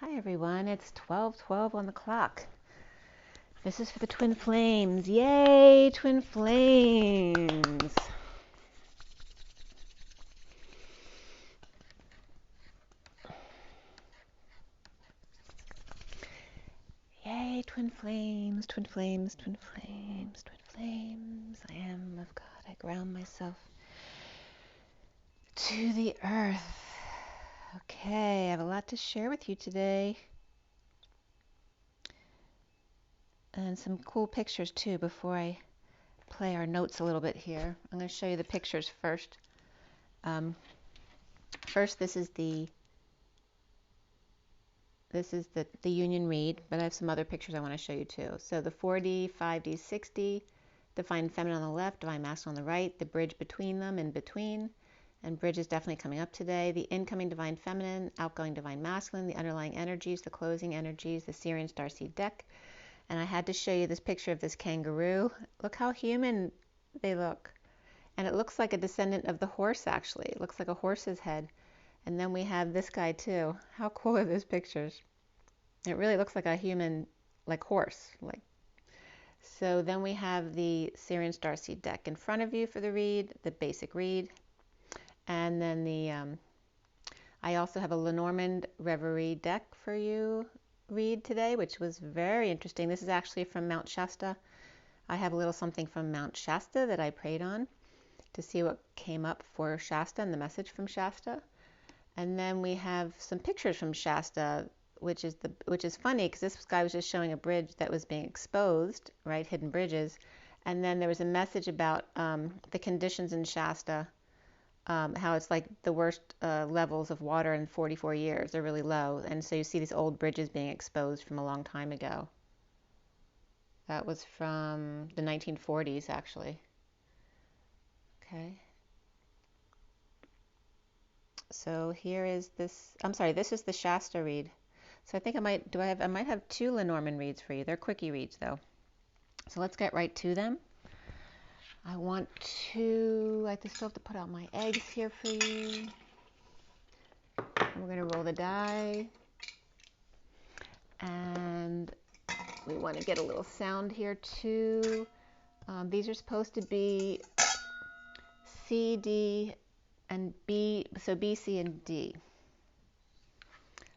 Hi everyone, it's 12:12 on the clock. This is for the twin flames. Yay, twin flames. Yay, twin flames, twin flames, twin flames, twin flames. I am of God. I ground myself to the earth. Okay, I have a lot to share with you today. And some cool pictures too before I play our notes a little bit here. I'm going to show you the pictures first. First, this is the union read, but I have some other pictures I want to show you too. So the 4D, 5D, 6D, divine feminine on the left, divine masculine on the right, the bridge between them, in between, and bridge is definitely coming up today. The incoming divine feminine, outgoing divine masculine, the underlying energies, the closing energies, the Sirian starseed deck. And I had to show you this picture of this kangaroo. Look how human they look. And it looks like a descendant of the horse, actually. It looks like a horse's head. And then we have this guy too. How cool are those pictures? It really looks like a human, like horse. So then we have the Sirian starseed deck in front of you for the read, the basic read. And then I also have a Lenormand Reverie deck for you read today, which was very interesting. This is actually from Mount Shasta. I have a little something from Mount Shasta that I prayed on to see what came up for Shasta and the message from Shasta. And then we have some pictures from Shasta, which is funny because this guy was just showing a bridge that was being exposed, right? Hidden bridges. And then there was a message about the conditions in Shasta, how it's like the worst levels of water in 44 years. They're really low. And so you see these old bridges being exposed from a long time ago. That was from the 1940s, actually. Okay. So here is this, I'm sorry, this is the Shasta read. So I think I might have two Lenormand reads for you. They're quickie reads though. So let's get right to them. I just still have to put out my eggs here for you. We're going to roll the die. And we want to get a little sound here too. These are supposed to be C, D, and B, so B, C, and D.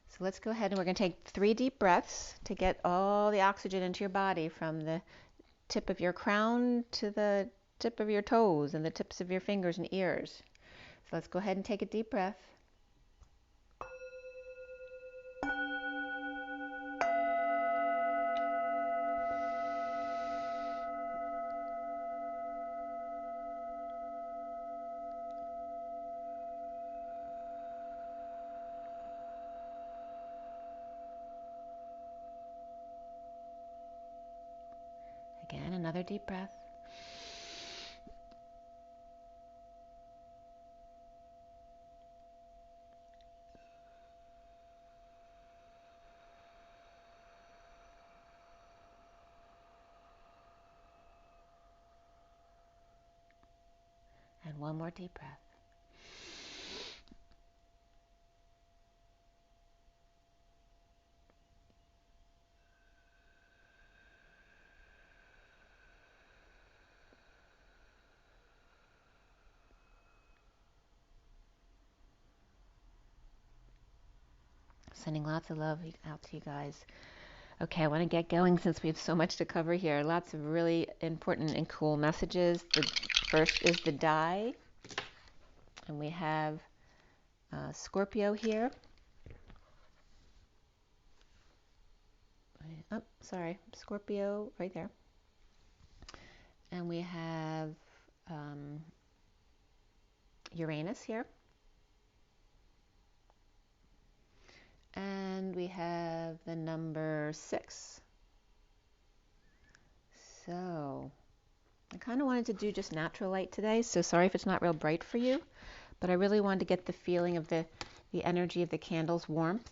So let's go ahead and we're going to take 3 deep breaths to get all the oxygen into your body from the tip of your crown to the tip of your toes and the tips of your fingers and ears. So let's go ahead and take a deep breath. Again, another deep breath. And one more deep breath. Sending lots of love out to you guys. Okay, I want to get going since we have so much to cover here. Lots of really important and cool messages. The first is the die. And we have Scorpio here. Oh, sorry, Scorpio right there. And we have Uranus here. And we have the number 6. So I kind of wanted to do just natural light today, so sorry if it's not real bright for you, but I really wanted to get the feeling of the energy of the candle's warmth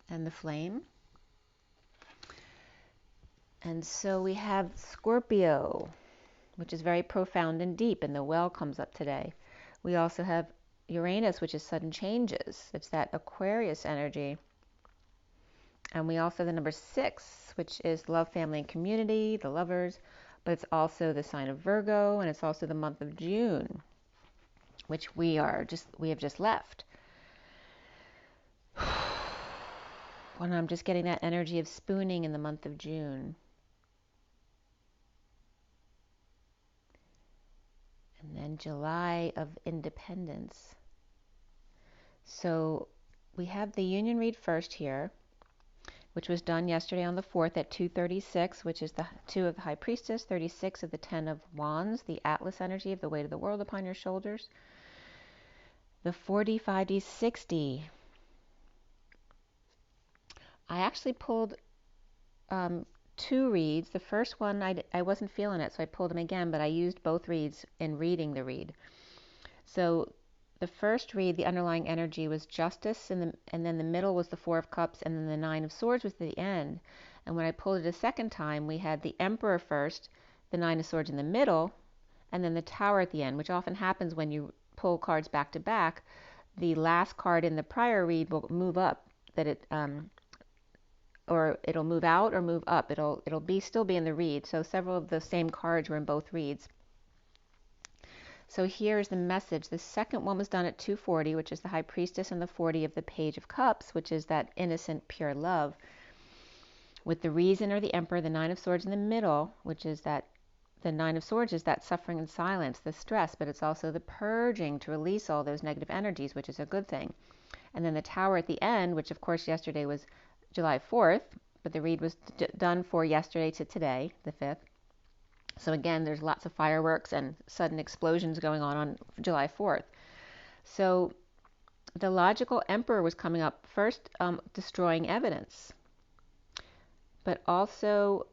and the flame. And so we have Scorpio, which is very profound and deep, and the well comes up today. We also have Uranus, which is sudden changes. It's that Aquarius energy. And we also have the number 6, which is love, family, and community, the lovers. But it's also the sign of Virgo, and it's also the month of June, which we have just left. When I'm just getting that energy of spooning in the month of June. And then July of independence. So we have the union read first here, which was done yesterday on the 4th at 2:36, which is the 2 of the High Priestess, 36 of the 10 of Wands, the Atlas energy of the weight of the world upon your shoulders. The 4D, 5D, 60. I actually pulled 2 reads. The first one, I wasn't feeling it, so I pulled them again, but I used both reads in reading the read. So the first read, the underlying energy was justice, and then the middle was the 4 of Cups, and then the 9 of Swords was the end. And when I pulled it a second time, we had the Emperor first, the 9 of Swords in the middle, and then the Tower at the end, which often happens when you pull cards back to back. The last card in the prior read will move up, or it'll move out or move up. It'll still be in the read. So several of the same cards were in both reads. So here's the message. The second one was done at 2:40, which is the High Priestess, and the 40 of the Page of Cups, which is that innocent, pure love. With the Reason or the Emperor, the 9 of Swords in the middle, which is that the 9 of Swords is that suffering and silence, the stress, but it's also the purging to release all those negative energies, which is a good thing. And then the Tower at the end, which of course yesterday was July 4th, but the read was done for yesterday to today, the 5th. So again, there's lots of fireworks and sudden explosions going on July 4th. So the logical Emperor was coming up first, destroying evidence. But also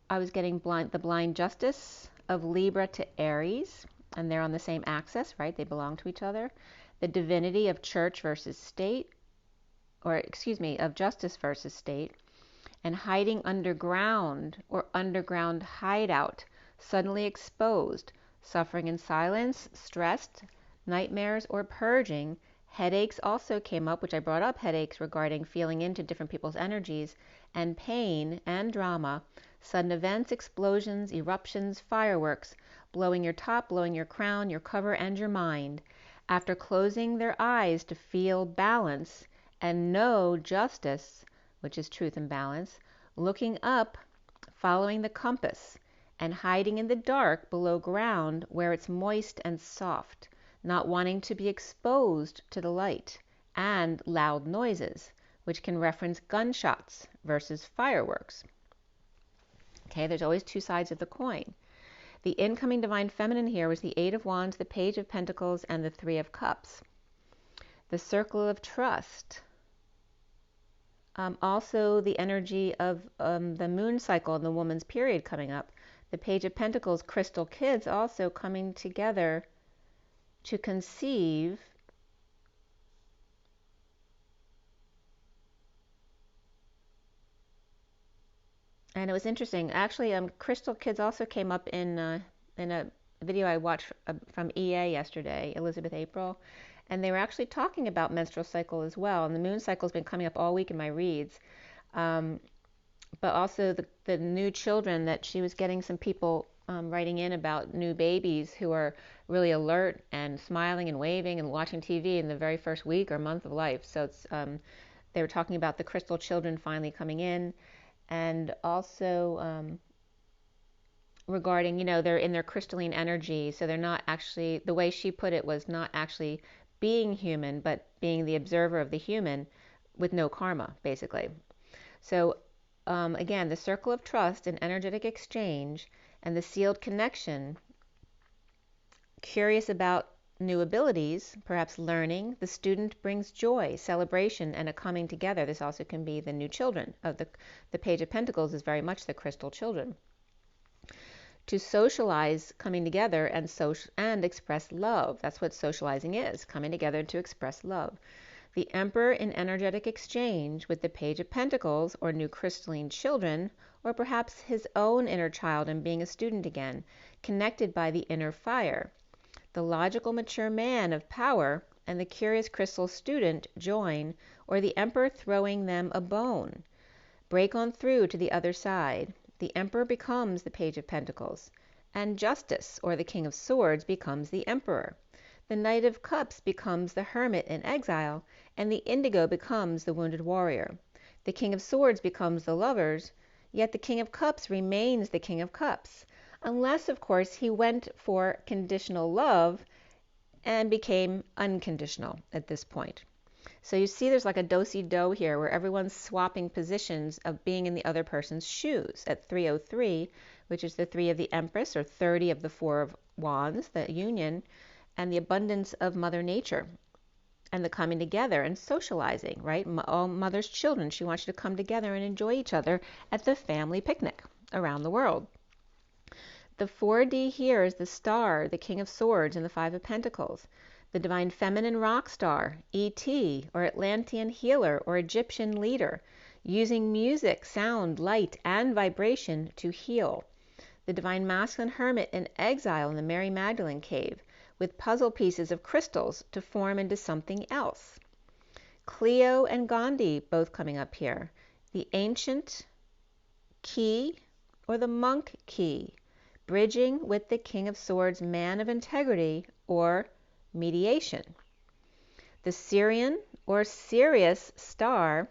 I was getting the blind justice of Libra to Aries, and they're on the same axis, right? They belong to each other. The divinity of church versus state, of justice versus state, and hiding underground or underground hideout, suddenly exposed, suffering in silence, stressed, nightmares, or purging. Headaches also came up, which I brought up, headaches regarding feeling into different people's energies, and pain and drama, sudden events, explosions, eruptions, fireworks, blowing your top, blowing your crown, your cover, and your mind. After closing their eyes to feel balance and know justice, which is truth and balance, looking up, following the compass, and hiding in the dark below ground where it's moist and soft, not wanting to be exposed to the light, and loud noises, which can reference gunshots versus fireworks. Okay, there's always 2 sides of the coin. The incoming divine feminine here was the 8 of Wands, the Page of Pentacles, and the 3 of Cups. The circle of trust. Also the energy of the moon cycle and the woman's period coming up. The Page of Pentacles, crystal kids also coming together to conceive and it was interesting. Actually, crystal kids also came up in a video I watched from EA yesterday, Elizabeth April, and they were actually talking about menstrual cycle as well. And the moon cycle has been coming up all week in my reads. But also the new children that she was getting some people writing in about new babies who are really alert and smiling and waving and watching TV in the very first week or month of life. So it's, they were talking about the crystal children finally coming in, and also regarding, they're in their crystalline energy. So they're not actually, the way she put it was not actually being human, but being the observer of the human with no karma, basically. So again, the circle of trust and energetic exchange and the sealed connection, curious about new abilities, perhaps learning. The student brings joy, celebration, and a coming together. This also can be the new children. Of the Page of Pentacles is very much the crystal children. To socialize, coming together, and express love. That's what socializing is, coming together to express love. The Emperor in energetic exchange with the Page of Pentacles, or new crystalline children, or perhaps his own inner child and being a student again, connected by the inner fire. The logical mature man of power and the curious crystal student join, or the Emperor throwing them a bone. break on through to the other side. The Emperor becomes the Page of Pentacles, and Justice, or the King of Swords, becomes the Emperor. The Knight of Cups becomes the Hermit in exile, and the Indigo becomes the Wounded Warrior. The King of Swords becomes the Lovers, yet the King of Cups remains the King of Cups, unless, of course, he went for conditional love and became unconditional at this point. So you see there's like a do-si-do here where everyone's swapping positions of being in the other person's shoes at 303, which is the 3 of the Empress, or 30 of the 4 of Wands, the union, and the abundance of Mother Nature, and the coming together and socializing, right? All Mother's children, she wants you to come together and enjoy each other at the family picnic around the world. The 4D here is the Star, the King of Swords, and the 5 of Pentacles. The Divine Feminine Rock Star, E.T., or Atlantean Healer, or Egyptian Leader, using music, sound, light, and vibration to heal. The Divine Masculine Hermit in exile in the Mary Magdalene Cave, with puzzle pieces of crystals to form into something else. Cleo and Gandhi both coming up here. The Ancient Key, or the Monk Key, bridging with the King of Swords, Man of Integrity, or mediation. The Syrian or Sirius Star,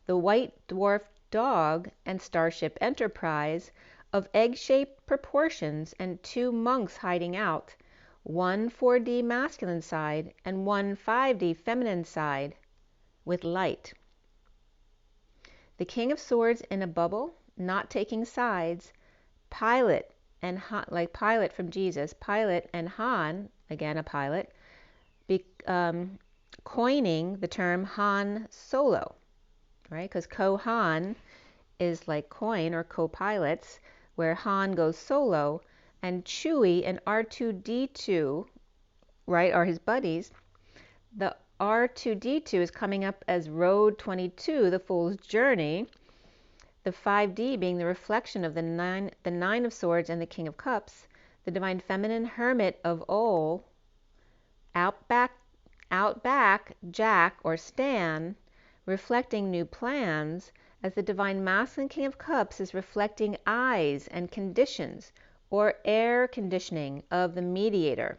the White Dwarf Dog, and Starship Enterprise, of egg-shaped proportions and 2 monks hiding out, one 4D masculine side and one 5D feminine side with light. The King of Swords in a bubble, not taking sides, Pilate and Han, like Pilate from Jesus, Pilate and Han, again a pilot, coining the term Han Solo, right? Because co-Han is like coin or co-pilots, where Han goes solo, and Chewie and R2-D2, right, are his buddies. The R2-D2 is coming up as Road 22, the Fool's Journey. The 5D being the reflection of the nine of Swords and the King of Cups. The Divine Feminine Hermit of Ol, Outback Jack or Stan, reflecting new plans, as the Divine Masculine King of Cups is reflecting eyes and conditions, or air conditioning of the mediator.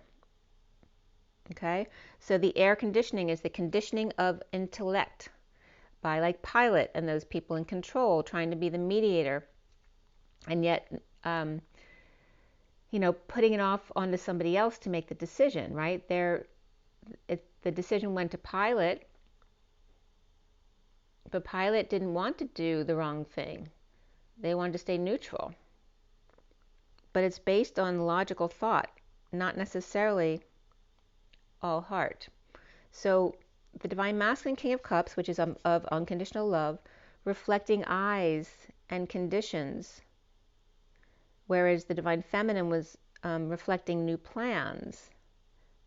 Okay, so the air conditioning is the conditioning of intellect by like Pilate and those people in control trying to be the mediator, and yet putting it off onto somebody else to make the decision, right? The decision went to Pilate, but Pilate didn't want to do the wrong thing. They wanted to stay neutral. But it's based on logical thought, not necessarily all heart. So the Divine Masculine King of Cups, which is of unconditional love, reflecting eyes and conditions, whereas the Divine Feminine was reflecting new plans.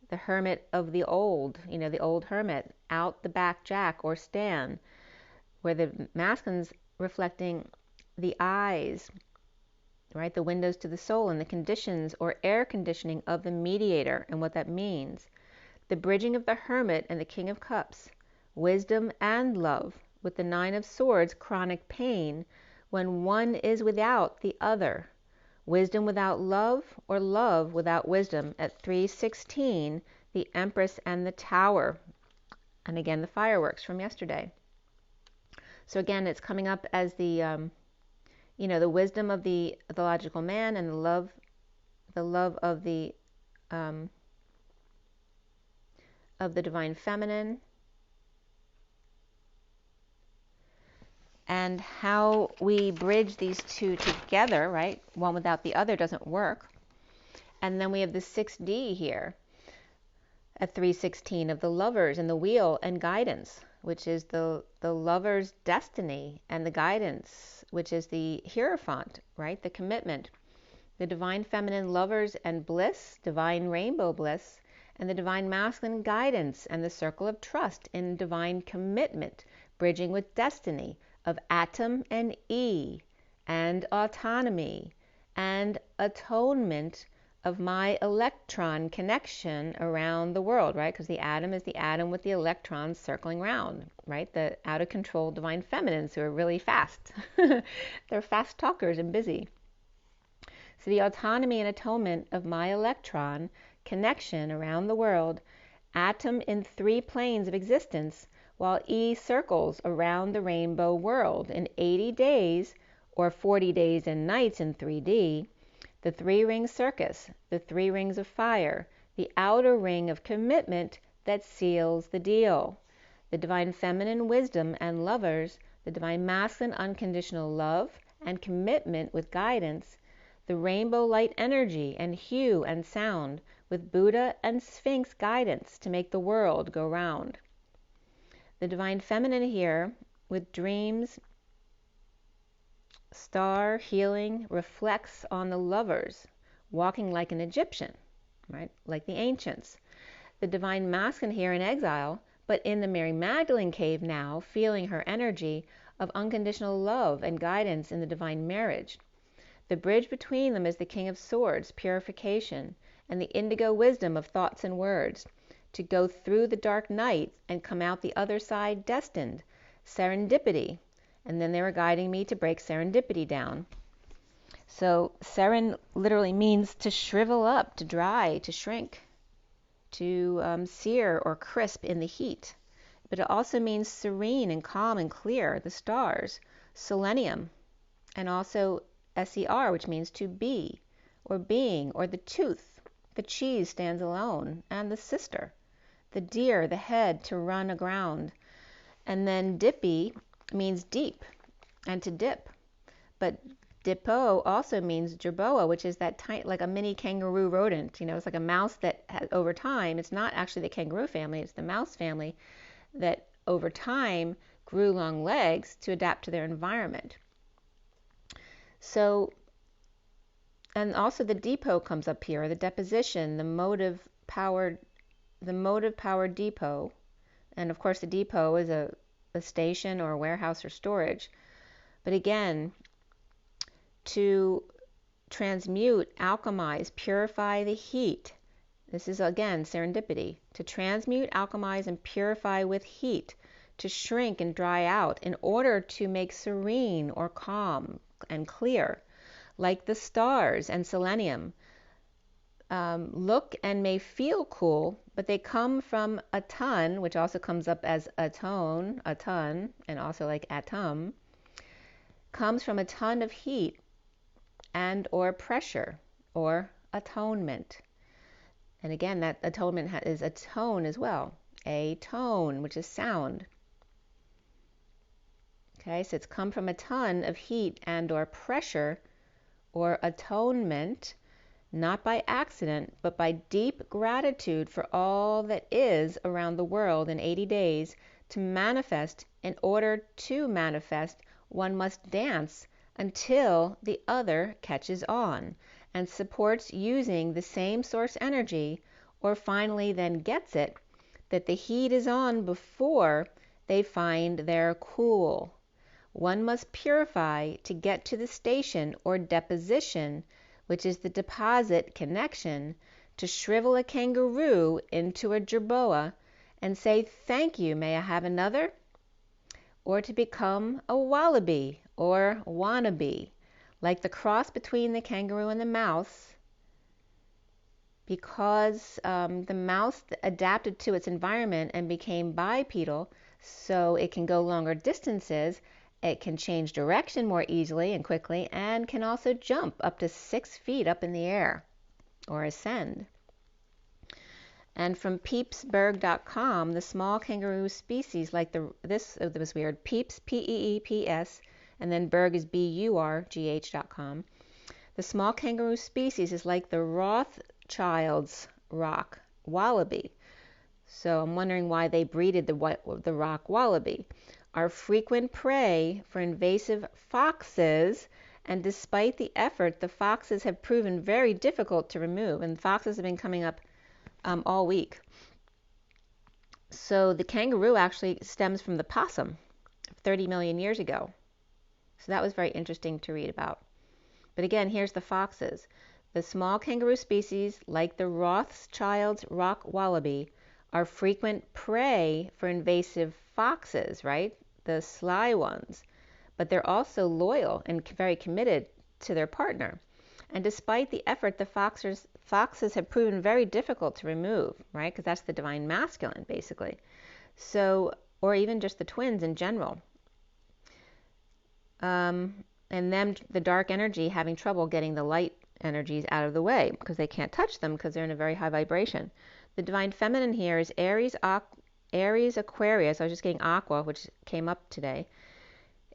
The Hermit of the Old, the old hermit, out the back Jack or Stan, where the masculine's reflecting the eyes, right, the windows to the soul, and the conditions or air conditioning of the mediator and what that means. The bridging of the Hermit and the King of Cups, wisdom and love, with the 9 of Swords, chronic pain, when one is without the other. Wisdom without love, or love without wisdom, at 316, the Empress and the Tower. And again, the fireworks from yesterday. So again, it's coming up as the wisdom of the logical man, and the love of the Divine Feminine, and how we bridge these two together, right? One without the other doesn't work. And then we have the 6D here at 316 of the Lovers and the Wheel and Guidance, which is the lover's destiny, and the guidance, which is the Hierophant, right? The commitment. The Divine Feminine Lovers and Bliss, Divine Rainbow Bliss, and the Divine Masculine Guidance and the Circle of Trust in Divine Commitment, bridging with destiny of Atom and E, and autonomy, and atonement of my electron connection around the world, right? Because the atom is the atom with the electrons circling around, right? The out of control divine feminines who are really fast. They're fast talkers and busy. So the autonomy and atonement of my electron connection around the world, atom in 3 planes of existence, while E circles around the rainbow world in 80 days or 40 days and nights in 3D, the 3-ring circus, the 3 rings of fire, the outer ring of commitment that seals the deal. The divine feminine wisdom and lovers, the divine masculine unconditional love and commitment with guidance, the rainbow light energy and hue and sound with Buddha and Sphinx guidance to make the world go round. The divine feminine here with dreams, star healing reflects on the lovers, walking like an Egyptian, right? Like the ancients. The divine masculine here in exile, but in the Mary Magdalene cave now, feeling her energy of unconditional love and guidance in the divine marriage. The bridge between them is the King of Swords, purification, and the indigo wisdom of thoughts and words, to go through the dark night and come out the other side destined, serendipity. And then they were guiding me to break serendipity down. So seren literally means to shrivel up, to dry, to shrink, to sear or crisp in the heat. But it also means serene and calm and clear, the stars, selenium, and also SER, which means to be, or being, or the tooth. The cheese stands alone, and the sister. The deer, the head, to run aground. And then dippy means deep, and to dip. But dippo also means jerboa, which is that tiny, like a mini kangaroo rodent. You know, it's like a mouse that has, over time, it's not actually the kangaroo family, it's the mouse family that over time grew long legs to adapt to their environment. So, and also the depot comes up here, the deposition, the motive powered depot. And of course the depot is a station or a warehouse or storage. But again, to transmute, alchemize, purify the heat. This is again serendipity. To transmute, alchemize, and purify with heat. To shrink and dry out in order to make serene or calm and clear, like the stars and selenium. Look and may feel cool, but they come from a ton, which also comes up as a ton, and also like atom, comes from a ton of heat and or pressure or atonement. And again, that atonement is a tone as well, a tone, which is sound. Okay, so it's come from a ton of heat and or pressure or atonement, not by accident, but by deep gratitude for all that is around the world in 80 days. To manifest, in order to manifest, one must dance until the other catches on and supports using the same source energy, or finally then gets it, that the heat is on before they find their cool. One must purify to get to the station or deposition, which is the deposit connection, to shrivel a kangaroo into a jerboa and say, "Thank you, may I have another?" Or to become a wallaby or wannabe, like the cross between the kangaroo and the mouse, because the mouse adapted to its environment and became bipedal, so it can go longer distances. It can change direction more easily and quickly, and can also jump up to 6 feet up in the air or ascend. And from peepsburg.com, the small kangaroo species like this was weird, Peeps, P-E-E-P-S, and then Berg is B-U-R-G-H.com. The small kangaroo species is like the Rothschild's rock wallaby. So I'm wondering why they breeded the rock wallaby. Are frequent prey for invasive foxes, and despite the effort, the foxes have proven very difficult to remove, and foxes have been coming up all week. So the kangaroo actually stems from the possum 30 million years ago. So that was very interesting to read about. But again, here's the foxes. The small kangaroo species, like the Rothschild's rock wallaby, are frequent prey for invasive foxes, right? The sly ones. But they're also loyal and very committed to their partner. And despite the effort, the foxes have proven very difficult to remove, right? Because that's the divine masculine, basically. So, or even just the twins in general. And then the dark energy having trouble getting the light energies out of the way because they can't touch them because they're in a very high vibration. The divine feminine here is Aries, Aquarius. I was just getting Aqua, which came up today.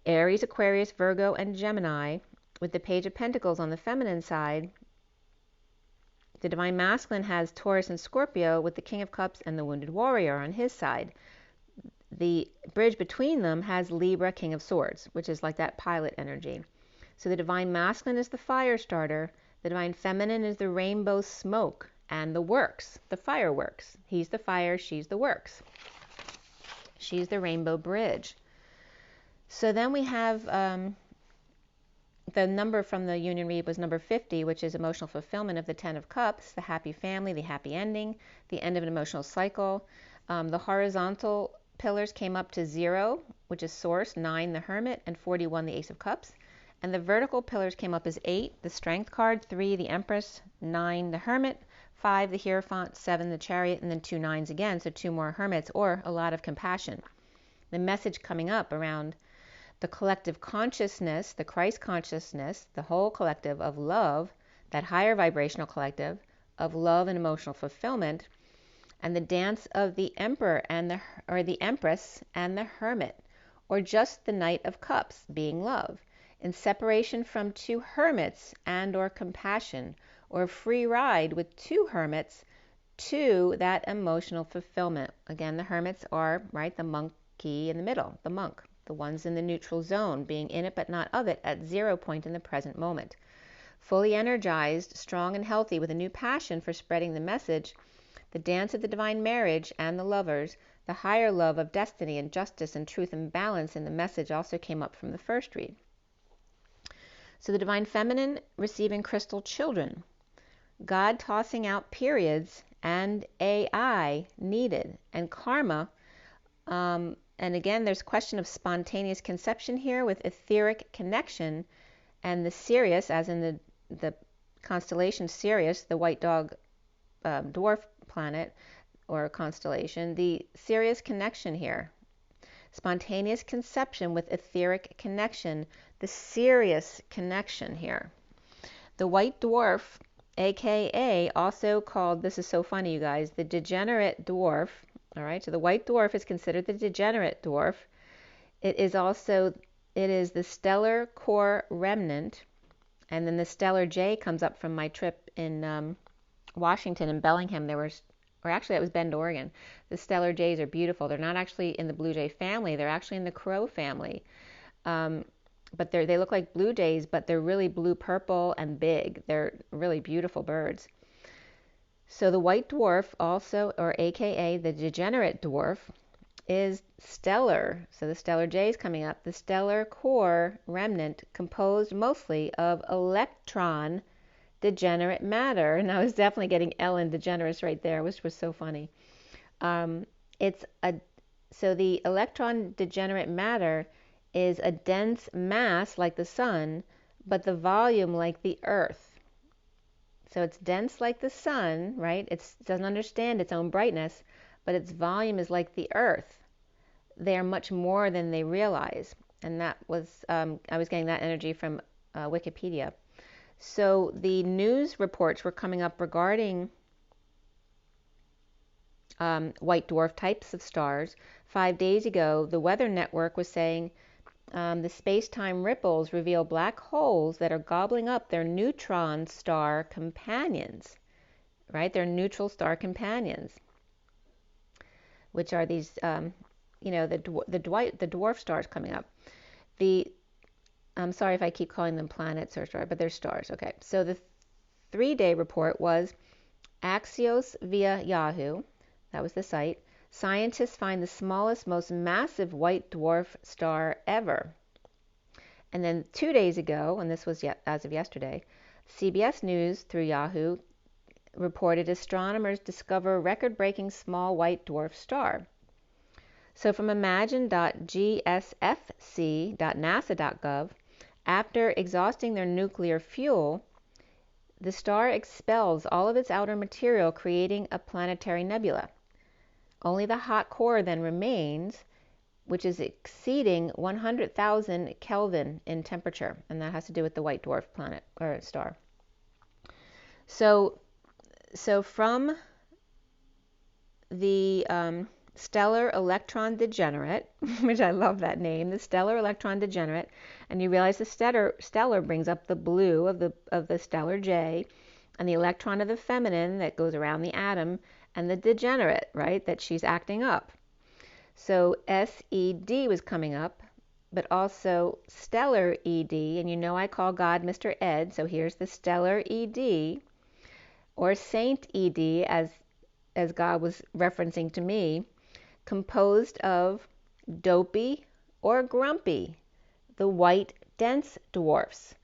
Aries, Aquarius, Virgo, and Gemini, with the Page of Pentacles on the feminine side. The divine masculine has Taurus and Scorpio, with the King of Cups and the Wounded Warrior on his side. The bridge between them has Libra, King of Swords, which is like that pilot energy. So the divine masculine is the fire starter. The divine feminine is the rainbow smoke and the works, the fireworks. He's the fire, she's the works. She's the rainbow bridge. So then we have the number from the union read was number 50, which is emotional fulfillment of the 10 of Cups, the happy family, the happy ending, the end of an emotional cycle. The horizontal pillars came up to 0, which is Source, 9, the Hermit, and 41, the Ace of Cups. And the vertical pillars came up as 8, the Strength card, 3, the Empress, 9, the Hermit, 5, the Hierophant, 7, the Chariot, and then 2 9s again, so 2 more Hermits, or a lot of compassion. The message coming up around the collective consciousness, the Christ consciousness, the whole collective of love, that higher vibrational collective of love and emotional fulfillment, and the dance of the Emperor and the Empress and the Hermit, or just the Knight of Cups, being love, in separation from 2 hermits and or compassion, or a free ride with 2 hermits to that emotional fulfillment. Again, the hermits are, right, the monkey in the middle, the monk, the ones in the neutral zone, being in it but not of it at 0 point in the present moment. Fully energized, strong and healthy, with a new passion for spreading the message, the dance of the divine marriage and the lovers, the higher love of destiny and justice and truth and balance in the message also came up from the first read. So the divine feminine receiving crystal children, God tossing out periods and AI needed, and karma. And again, there's question of spontaneous conception here with etheric connection, and the Sirius, as in the constellation Sirius, the white dog dwarf planet or constellation, the Sirius connection here. Spontaneous conception with etheric connection, the Sirius connection here. The white dwarf, aka also called, this is so funny you guys, the degenerate dwarf. All right, so the white dwarf is considered the degenerate dwarf. It is the stellar core remnant, and then the stellar J comes up from my trip in Washington and Bellingham. It was Bend, Oregon. The stellar Jays are beautiful. They're not actually in the blue jay family. They're actually in the crow family. But they look like blue jays, but they're really blue-purple and big. They're really beautiful birds. So the white dwarf also, or aka the degenerate dwarf, is stellar. So the stellar J is coming up. The stellar core remnant composed mostly of electron degenerate matter. And I was definitely getting Ellen DeGeneres right there, which was so funny. So the electron degenerate matter is a dense mass like the sun, but the volume like the earth. So it's dense like the sun, right? It doesn't understand its own brightness, but its volume is like the earth. They are much more than they realize. And that was, I was getting that energy from Wikipedia. So the news reports were coming up regarding white dwarf types of stars. 5 days ago, the Weather Network was saying the space-time ripples reveal black holes that are gobbling up their neutron star companions, right? Their neutral star companions, which are these, the dwarf stars coming up. I'm sorry if I keep calling them planets or stars, but they're stars. Okay, so the 3-day report was Axios via Yahoo. That was the site. Scientists find the smallest, most massive white dwarf star ever. And then 2 days ago, and this was as of yesterday, CBS News through Yahoo reported astronomers discover record-breaking small white dwarf star. So from imagine.gsfc.nasa.gov, after exhausting their nuclear fuel, the star expels all of its outer material, creating a planetary nebula. Only the hot core then remains, which is exceeding 100,000 Kelvin in temperature, and that has to do with the white dwarf planet or star. So from the stellar electron degenerate, which I love that name, the stellar electron degenerate, and you realize the stellar brings up the blue of the stellar J, and the electron of the feminine that goes around the atom, and the degenerate, right, that she's acting up. So SED was coming up, but also stellar ED, and you know I call God Mr. Ed, so here's the stellar ED, or Saint ED, as God was referencing to me, composed of dopey or grumpy, the white dense dwarfs,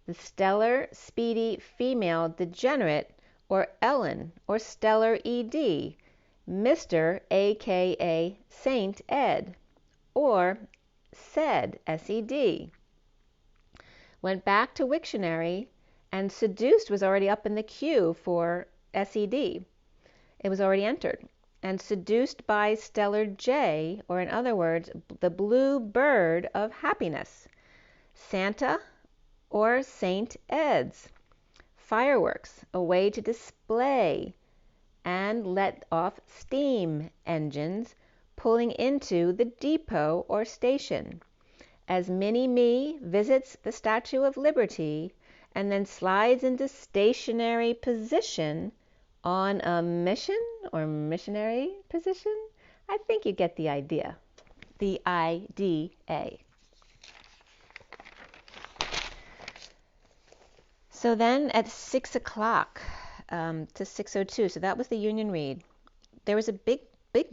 the stellar speedy female degenerate, or Ellen, or stellar ED, Mr. aka Saint Ed, or SED, SED. Went back to Wiktionary, and seduced was already up in the queue for SED. It was already entered. And seduced by stellar J, or in other words, the blue bird of happiness, Santa or Saint Ed's. Fireworks, a way to display and let off steam engines, pulling into the depot or station. As Mini-Me visits the Statue of Liberty and then slides into stationary position on a mission or missionary position, I think you get the idea. The IDA. So then at 6 o'clock to 6:02, so that was the Union Read, there was a big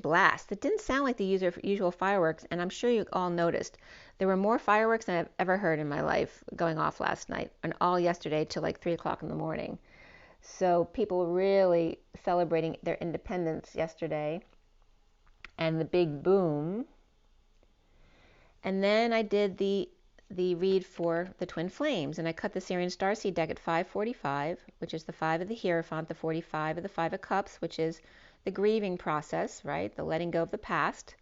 blast. It didn't sound like the usual fireworks, and I'm sure you all noticed. There were more fireworks than I've ever heard in my life going off last night, and all yesterday till like 3 o'clock in the morning. So people were really celebrating their independence yesterday, and the big boom. And then I did the read for the twin flames, and I cut the Syrian starseed deck at 5:45, which is the 5 of the Hierophant, the 45 of the 5 of Cups, which is the grieving process, right? The letting go of the past,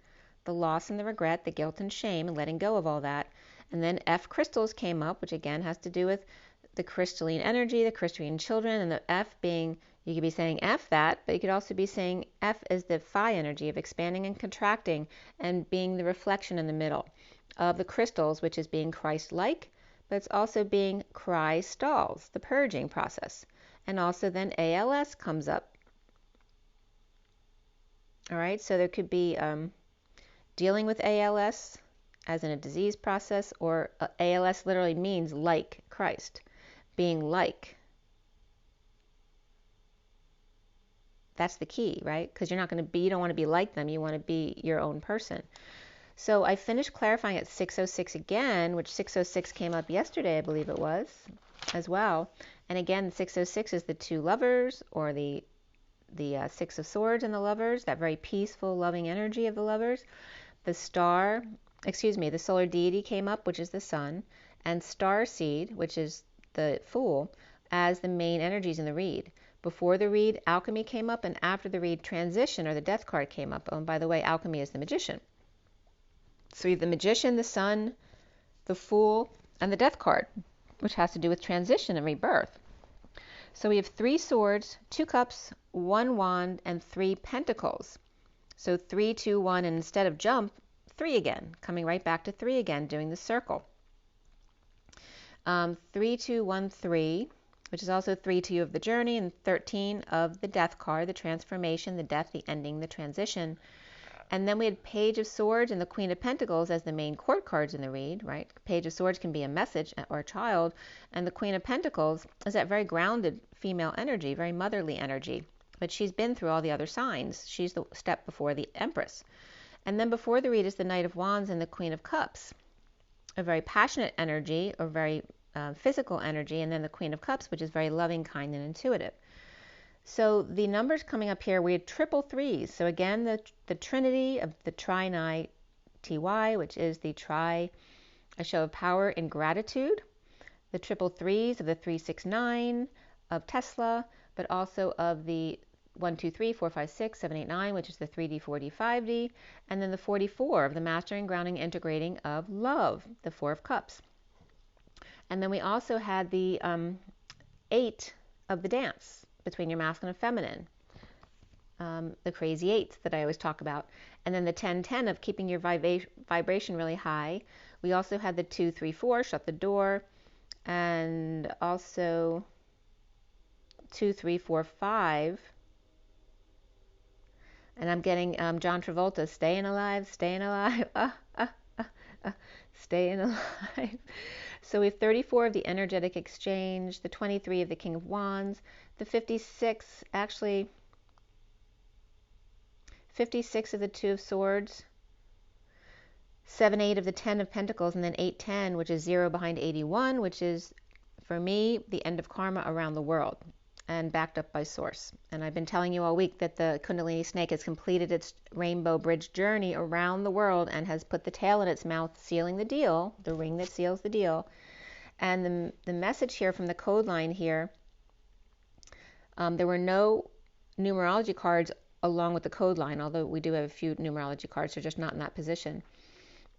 the loss and the regret, the guilt and shame, and letting go of all that. And then F crystals came up, which again has to do with the crystalline energy, the crystalline children, and the F being, you could be saying F that, but you could also be saying F is the phi energy of expanding and contracting and being the reflection in the middle of the crystals, which is being Christ-like, but it's also being Christals, the purging process. And also then ALS comes up. All right, so there could be dealing with ALS as in a disease process, or ALS literally means like Christ, being like. That's the key, right? Because you don't want to be like them, you want to be your own person. So I finished clarifying at 6:06 again, which 6:06 came up yesterday, I believe it was, as well. And again, 6:06 is the two lovers, or the Six of Swords and the lovers, that very peaceful, loving energy of the lovers. The solar deity came up, which is the sun, and starseed, which is the fool, as the main energies in the read. Before the read, alchemy came up, and after the read, transition, or the death card, came up. Oh, and by the way, alchemy is the magician. So you have the magician, the sun, the fool, and the death card, which has to do with transition and rebirth. So we have 3 swords, 2 cups, 1 wand, and 3 pentacles. So 3, 2, 1, and instead of jump, 3 again, coming right back to 3 again, doing the circle. 3, 2, 1, 3, which is also 3, 2 of the journey, and 13 of the death card, the transformation, the death, the ending, the transition. And then we had Page of Swords and the Queen of Pentacles as the main court cards in the read, right? Page of Swords can be a message or a child, and the Queen of Pentacles is that very grounded female energy, very motherly energy. But she's been through all the other signs. She's the step before the Empress. And then before the read is the Knight of Wands and the Queen of Cups, a very passionate energy, or very physical energy, and then the Queen of Cups, which is very loving, kind, and intuitive. So the numbers coming up here, we had triple threes. So again, the trinity of the Trini TY, which is the tri, a show of power and gratitude. The triple threes of the 369 of Tesla, but also of the 1, 2, 3, 4, 5, 6, 7, 8, 9, which is the 3D, 4D, 5D, and then the 44 of the mastering, grounding, integrating of love, the 4 of Cups. And then we also had the 8 of the dance between your masculine and feminine, the crazy 8s that I always talk about. And then the 10-10 of keeping your vibration really high. We also had the 2, 3, 4, shut the door, and also 2, 3, 4, 5. And I'm getting John Travolta, staying alive, staying alive, staying alive. So we have 34 of the energetic exchange, the 23 of the King of Wands, the 56, actually 56 of the 2 of Swords, 7, 8 of the 10 of Pentacles, and then 8, 10, which is 0 behind 81, which is, for me, the end of karma around the world and backed up by Source. And I've been telling you all week that the Kundalini snake has completed its rainbow bridge journey around the world and has put the tail in its mouth, sealing the deal, the ring that seals the deal. And the message here from the code line here, there were no numerology cards along with the code line, although we do have a few numerology cards, they're just not in that position.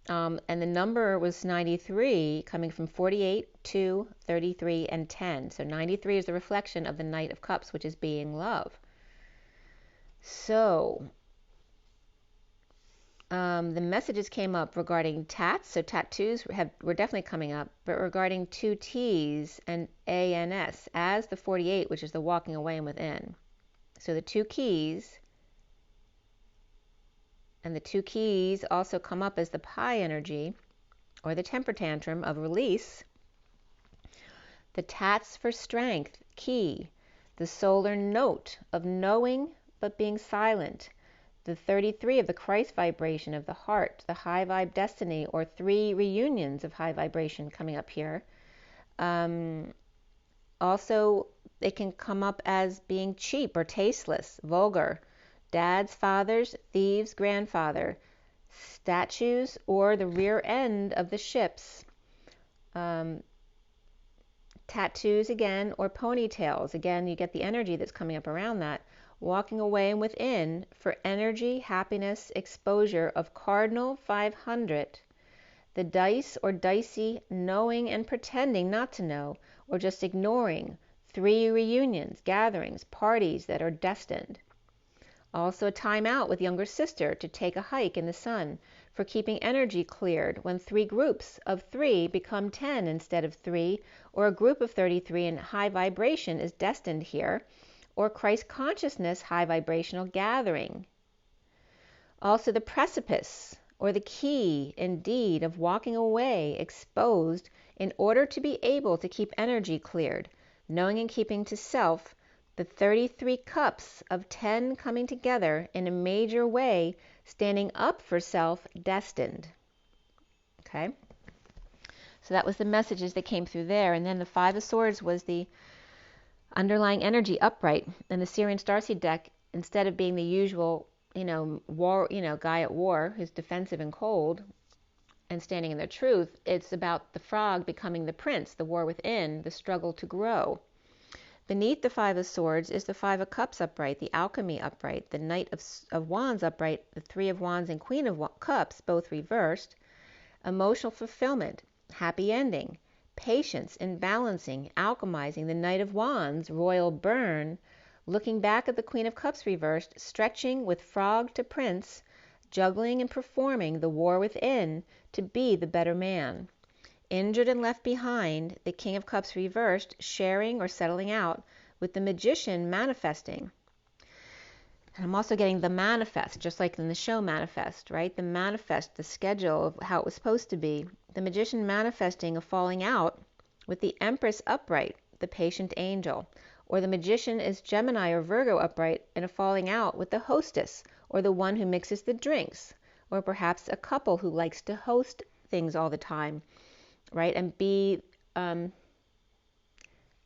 And the number was 93, coming from 48, 2, 33, and 10. So 93 is the reflection of the Knight of Cups, which is being love. So the messages came up regarding tats. So tattoos were definitely coming up, but regarding 2 T's and A and S as the 48, which is the walking away and within. So the 2 keys. And the 2 keys also come up as the pi energy, or the temper tantrum of release. The tats for strength, key. The solar note of knowing but being silent. The 33 of the Christ vibration of the heart, the high vibe destiny, or 3 reunions of high vibration coming up here. Also, it can come up as being cheap or tasteless, vulgar. Dads, fathers, thieves, grandfather, statues, or the rear end of the ships, tattoos again, or ponytails. Again, you get the energy that's coming up around that. Walking away and within for energy, happiness, exposure of Cardinal 500. The dice or dicey, knowing and pretending not to know, or just ignoring. 3 reunions, gatherings, parties that are destined. Also a time out with younger sister to take a hike in the sun for keeping energy cleared when 3 groups of 3 become 10 instead of 3, or a group of 33 in high vibration is destined here, or Christ consciousness high vibrational gathering. Also the precipice, or the key, indeed, of walking away exposed in order to be able to keep energy cleared, knowing and keeping to self. The 33 cups of 10 coming together in a major way, standing up for self, destined. Okay? So that was the messages that came through there. And then the 5 of Swords was the underlying energy upright. And the Syrian Starseed deck, instead of being the usual, war, guy at war who's defensive and cold and standing in their truth, it's about the frog becoming the prince, the war within, the struggle to grow. Beneath the 5 of Swords is the 5 of Cups upright, the Alchemy upright, the Knight of Wands upright, the 3 of Wands and Queen of Cups, both reversed, emotional fulfillment, happy ending, patience in balancing, alchemizing, the Knight of Wands, royal burn, looking back at the Queen of Cups reversed, stretching with frog to prince, juggling and performing the war within to be the better man. Injured and left behind, the King of Cups reversed, sharing or settling out, with the Magician manifesting. And I'm also getting the manifest, just like in the show Manifest, right? The manifest, the schedule of how it was supposed to be. The Magician manifesting a falling out with the Empress upright, the patient angel. Or the Magician is Gemini or Virgo upright in a falling out with the Hostess, or the one who mixes the drinks. Or perhaps a couple who likes to host things all the time. Right, and be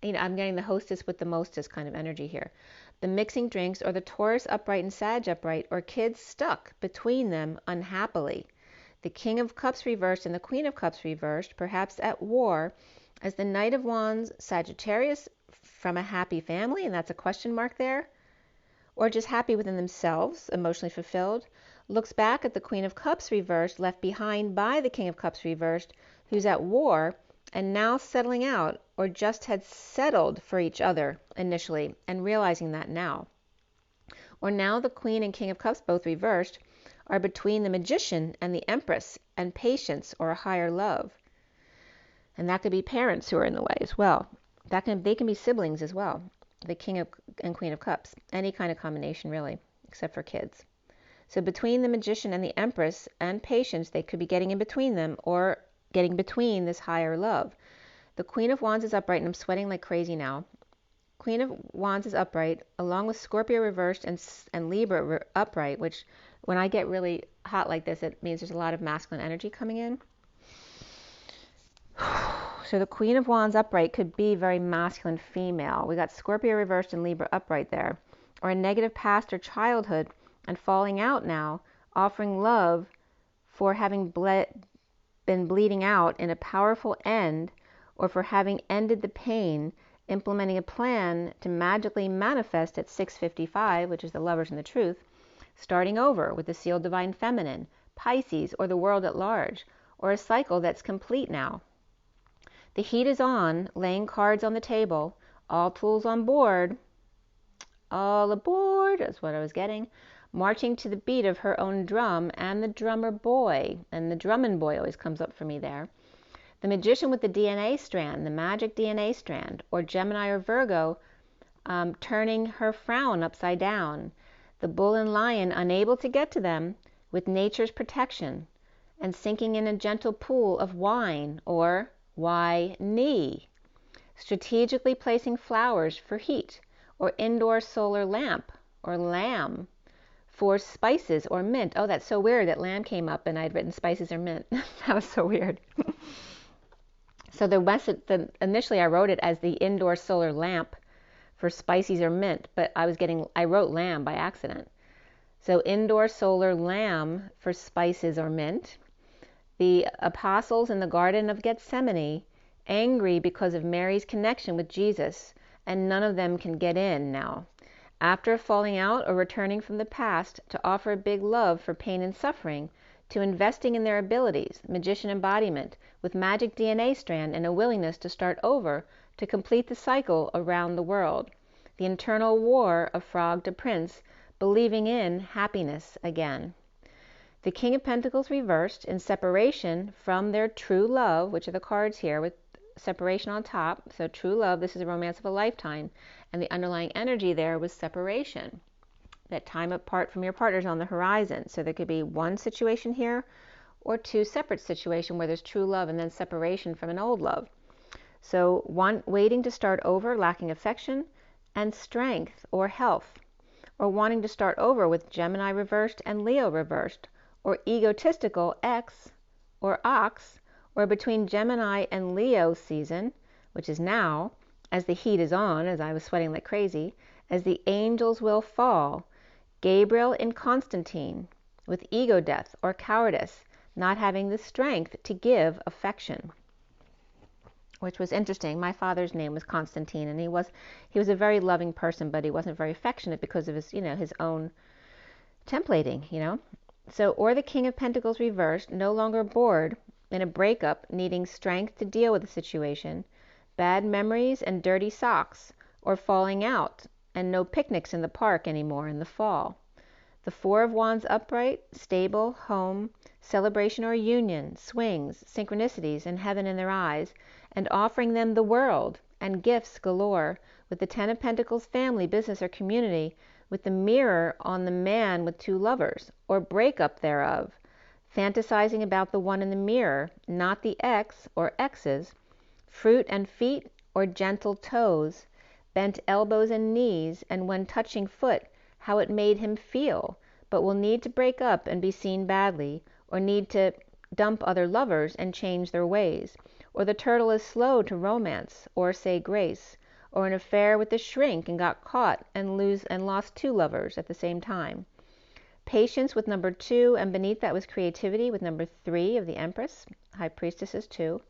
I'm getting the hostess with the mostest kind of energy here. The mixing drinks, or the Taurus upright and Sag upright, or kids stuck between them unhappily. The King of Cups reversed and the Queen of Cups reversed, perhaps at war, as the Knight of Wands, Sagittarius, from a happy family, and that's a question mark there, or just happy within themselves, emotionally fulfilled, looks back at the Queen of Cups reversed, left behind by the King of Cups reversed, who's at war and now settling out, or just had settled for each other initially and realizing that now. Or now the Queen and King of Cups, both reversed, are between the Magician and the Empress, and patience or a higher love. And that could be parents who are in the way as well. They can be siblings as well, the King and Queen of Cups. Any kind of combination, really, except for kids. So between the Magician and the Empress and patience, they could be getting in between them, or getting between this higher love. The Queen of Wands is upright, and I'm sweating like crazy now. Queen of Wands is upright, along with Scorpio reversed and Libra upright, which when I get really hot like this, it means there's a lot of masculine energy coming in. So the Queen of Wands upright could be very masculine female. We got Scorpio reversed and Libra upright there. Or a negative past or childhood and falling out now, offering love for having been bleeding out in a powerful end, or for having ended the pain, implementing a plan to magically manifest at 6:55, which is the Lovers and the Truth, starting over with the sealed divine feminine, Pisces, or the world at large, or a cycle that's complete now. The heat is on, laying cards on the table, all tools on board, all aboard, that's what I was getting, marching to the beat of her own drum and the drummer boy, and the drumming boy always comes up for me there. The Magician with the DNA strand, the magic DNA strand, or Gemini or Virgo, turning her frown upside down. The Bull and Lion unable to get to them with nature's protection, and sinking in a gentle pool of wine, or why-knee. Strategically placing flowers for heat, or indoor solar lamp, or lamb, for spices or mint. Oh, that's so weird that lamb came up and I'd written spices or mint. That was so weird. So initially I wrote it as the indoor solar lamp for spices or mint, but I wrote lamb by accident. So indoor solar lamb for spices or mint. The apostles in the Garden of Gethsemane, angry because of Mary's connection with Jesus, and none of them can get in now. After falling out or returning from the past, to offer a big love for pain and suffering, to investing in their abilities, magician embodiment, with magic DNA strand and a willingness to start over, to complete the cycle around the world. The internal war of frog to prince, believing in happiness again. The King of Pentacles reversed in separation from their true love, which are the cards here with separation on top. So true love, this is a romance of a lifetime. And the underlying energy there was separation. That time apart from your partner's on the horizon. So there could be one situation here or two separate situations where there's true love and then separation from an old love. So one waiting to start over, lacking affection and strength or health. Or wanting to start over with Gemini reversed and Leo reversed. Or egotistical X or Ox, or between Gemini and Leo season, which is now, as the heat is on, as I was sweating like crazy, as the angels will fall, Gabriel in Constantine, with ego death or cowardice, not having the strength to give affection. Which was interesting. My father's name was Constantine, and he was a very loving person, but he wasn't very affectionate because of his, his own templating, So, or the King of Pentacles reversed, no longer bored in a breakup, needing strength to deal with the situation, bad memories and dirty socks, or falling out, and no picnics in the park anymore in the fall. The Four of Wands upright, stable, home, celebration or union, swings, synchronicities, and heaven in their eyes, and offering them the world, and gifts galore, with the Ten of Pentacles family, business, or community, with the mirror on the man with two lovers, or breakup thereof, fantasizing about the one in the mirror, not the ex or exes, fruit and feet or gentle toes, bent elbows and knees, and when touching foot, how it made him feel, but will need to break up and be seen badly, or need to dump other lovers and change their ways, or the turtle is slow to romance or say grace, or an affair with the shrink and got caught and lost 2 lovers at the same time. Patience with number 2, and beneath that was creativity with number 3 of the Empress, High Priestess is 2.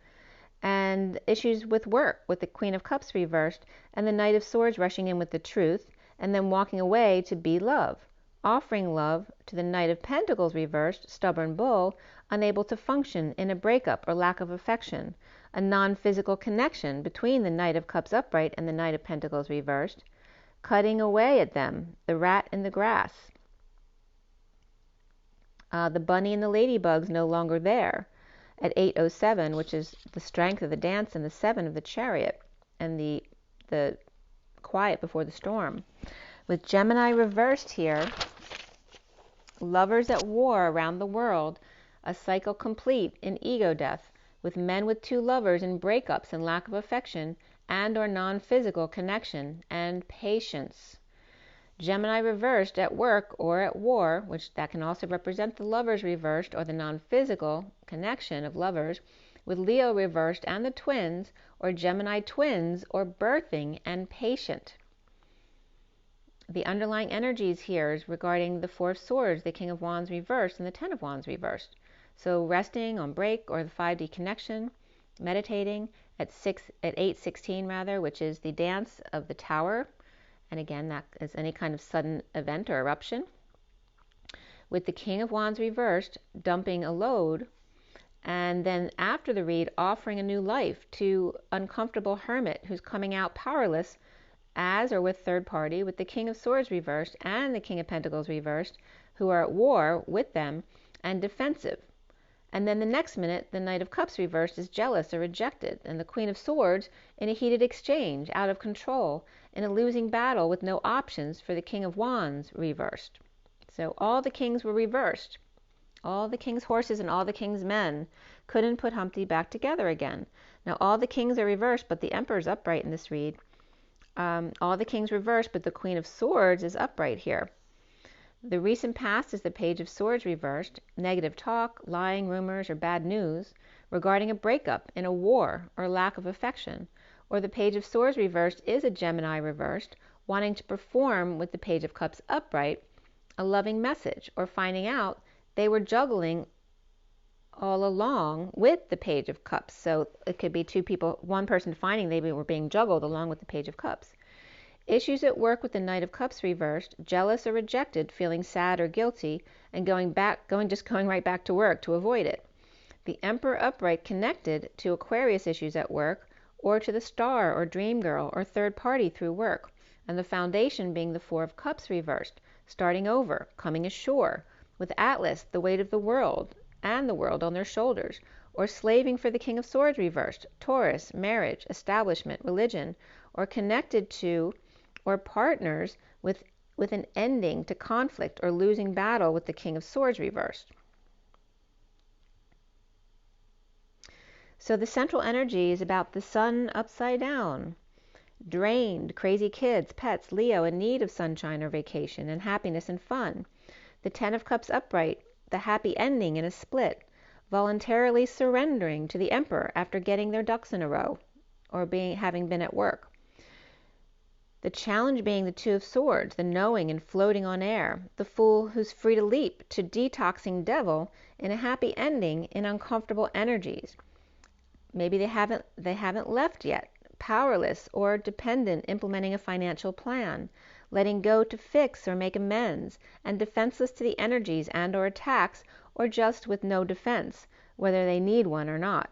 And issues with work with the Queen of Cups reversed and the Knight of Swords rushing in with the truth and then walking away to be love, offering love to the Knight of Pentacles reversed, stubborn bull, unable to function in a breakup or lack of affection, a non-physical connection between the Knight of Cups upright and the Knight of Pentacles reversed, cutting away at them, the rat in the grass. The bunny and the ladybug's no longer there at 8:07, which is the strength of the dance and the 7 of the chariot and the quiet before the storm. With Gemini reversed here, lovers at war around the world, a cycle complete in ego death, with men with 2 lovers in breakups and lack of affection and or non-physical connection and patience. Gemini reversed at work or at war, which that can also represent the lovers reversed or the non-physical connection of lovers, with Leo reversed and the twins, or Gemini twins, or birthing and patient. The underlying energies here is regarding the 4 of Swords, the King of Wands reversed, and the 10 of Wands reversed. So resting on break or the 5D connection, meditating at 8:16 rather, which is the dance of the Tower. And again, that is any kind of sudden event or eruption. With the King of Wands reversed, dumping a load, and then after the read, offering a new life to uncomfortable hermit who's coming out powerless as or with third party, with the King of Swords reversed and the King of Pentacles reversed, who are at war with them and defensive. And then the next minute, the Knight of Cups reversed is jealous or rejected, and the Queen of Swords in a heated exchange, out of control, in a losing battle with no options for the King of Wands reversed. So all the kings were reversed. All the king's horses and all the king's men couldn't put Humpty back together again. Now all the kings are reversed, but the Emperor's upright in this read. All the kings reversed, but the Queen of Swords is upright here. The recent past is the Page of Swords reversed, negative talk, lying, rumors, or bad news regarding a breakup in a war or lack of affection. Or the Page of Swords reversed is a Gemini reversed, wanting to perform with the Page of Cups upright a loving message, or finding out they were juggling all along with the Page of Cups. So it could be 2 people, one person finding they were being juggled along with the Page of Cups. Issues at work with the Knight of Cups reversed, jealous or rejected, feeling sad or guilty, and going right back to work to avoid it. The Emperor upright connected to Aquarius issues at work, or to the star or dream girl or third party through work, and the foundation being the 4 of Cups reversed, starting over, coming ashore, with Atlas, the weight of the world, and the world on their shoulders, or slaving for the King of Swords reversed, Taurus, marriage, establishment, religion, or connected to or partners with an ending to conflict or losing battle with the King of Swords reversed. So the central energy is about the sun upside down, drained, crazy kids, pets, Leo in need of sunshine or vacation and happiness and fun. The 10 of Cups upright, the happy ending in a split, voluntarily surrendering to the Emperor after getting their ducks in a row or having been at work. The challenge being the 2 of Swords, the knowing and floating on air, the fool who's free to leap to detoxing devil in a happy ending in uncomfortable energies. Maybe they haven't left yet, powerless or dependent, implementing a financial plan, letting go to fix or make amends, and defenseless to the energies and or attacks, or just with no defense, whether they need one or not.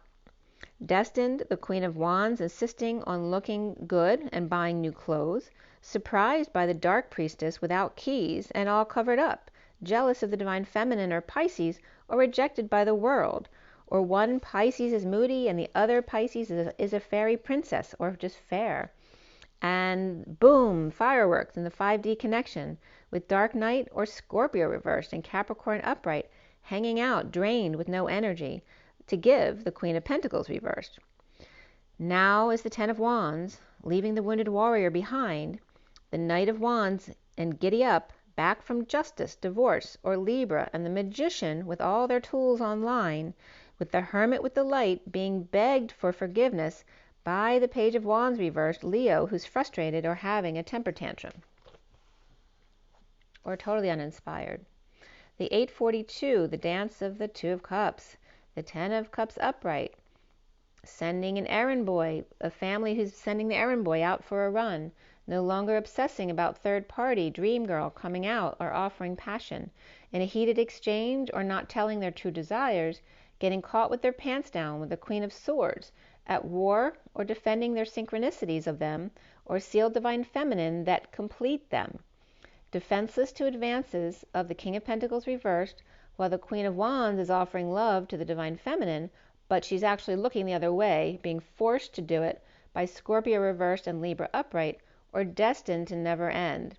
Destined, the Queen of Wands insisting on looking good and buying new clothes, surprised by the Dark Priestess without keys and all covered up, jealous of the Divine Feminine or Pisces, or rejected by the world, or one Pisces is moody and the other Pisces is a fairy princess or just fair. And boom, fireworks in the 5D connection with Dark Knight or Scorpio reversed and Capricorn upright, hanging out, drained with no energy, to give the Queen of Pentacles reversed. Now is the 10 of Wands, leaving the wounded warrior behind, the Knight of Wands and giddy up, back from justice, divorce, or Libra, and the Magician with all their tools online, with the Hermit with the light being begged for forgiveness by the Page of Wands reversed, Leo, who's frustrated or having a temper tantrum or totally uninspired. The 842, the dance of the Two of Cups. The Ten of Cups upright, sending an errand boy, a family who's sending the errand boy out for a run, no longer obsessing about third party, dream girl coming out or offering passion, in a heated exchange or not telling their true desires, getting caught with their pants down with the Queen of Swords, at war or defending their synchronicities of them, or sealed divine feminine that complete them. Defenseless to advances of the King of Pentacles reversed, while the Queen of Wands is offering love to the divine feminine, but she's actually looking the other way, being forced to do it by Scorpio reversed and Libra upright, or destined to never end.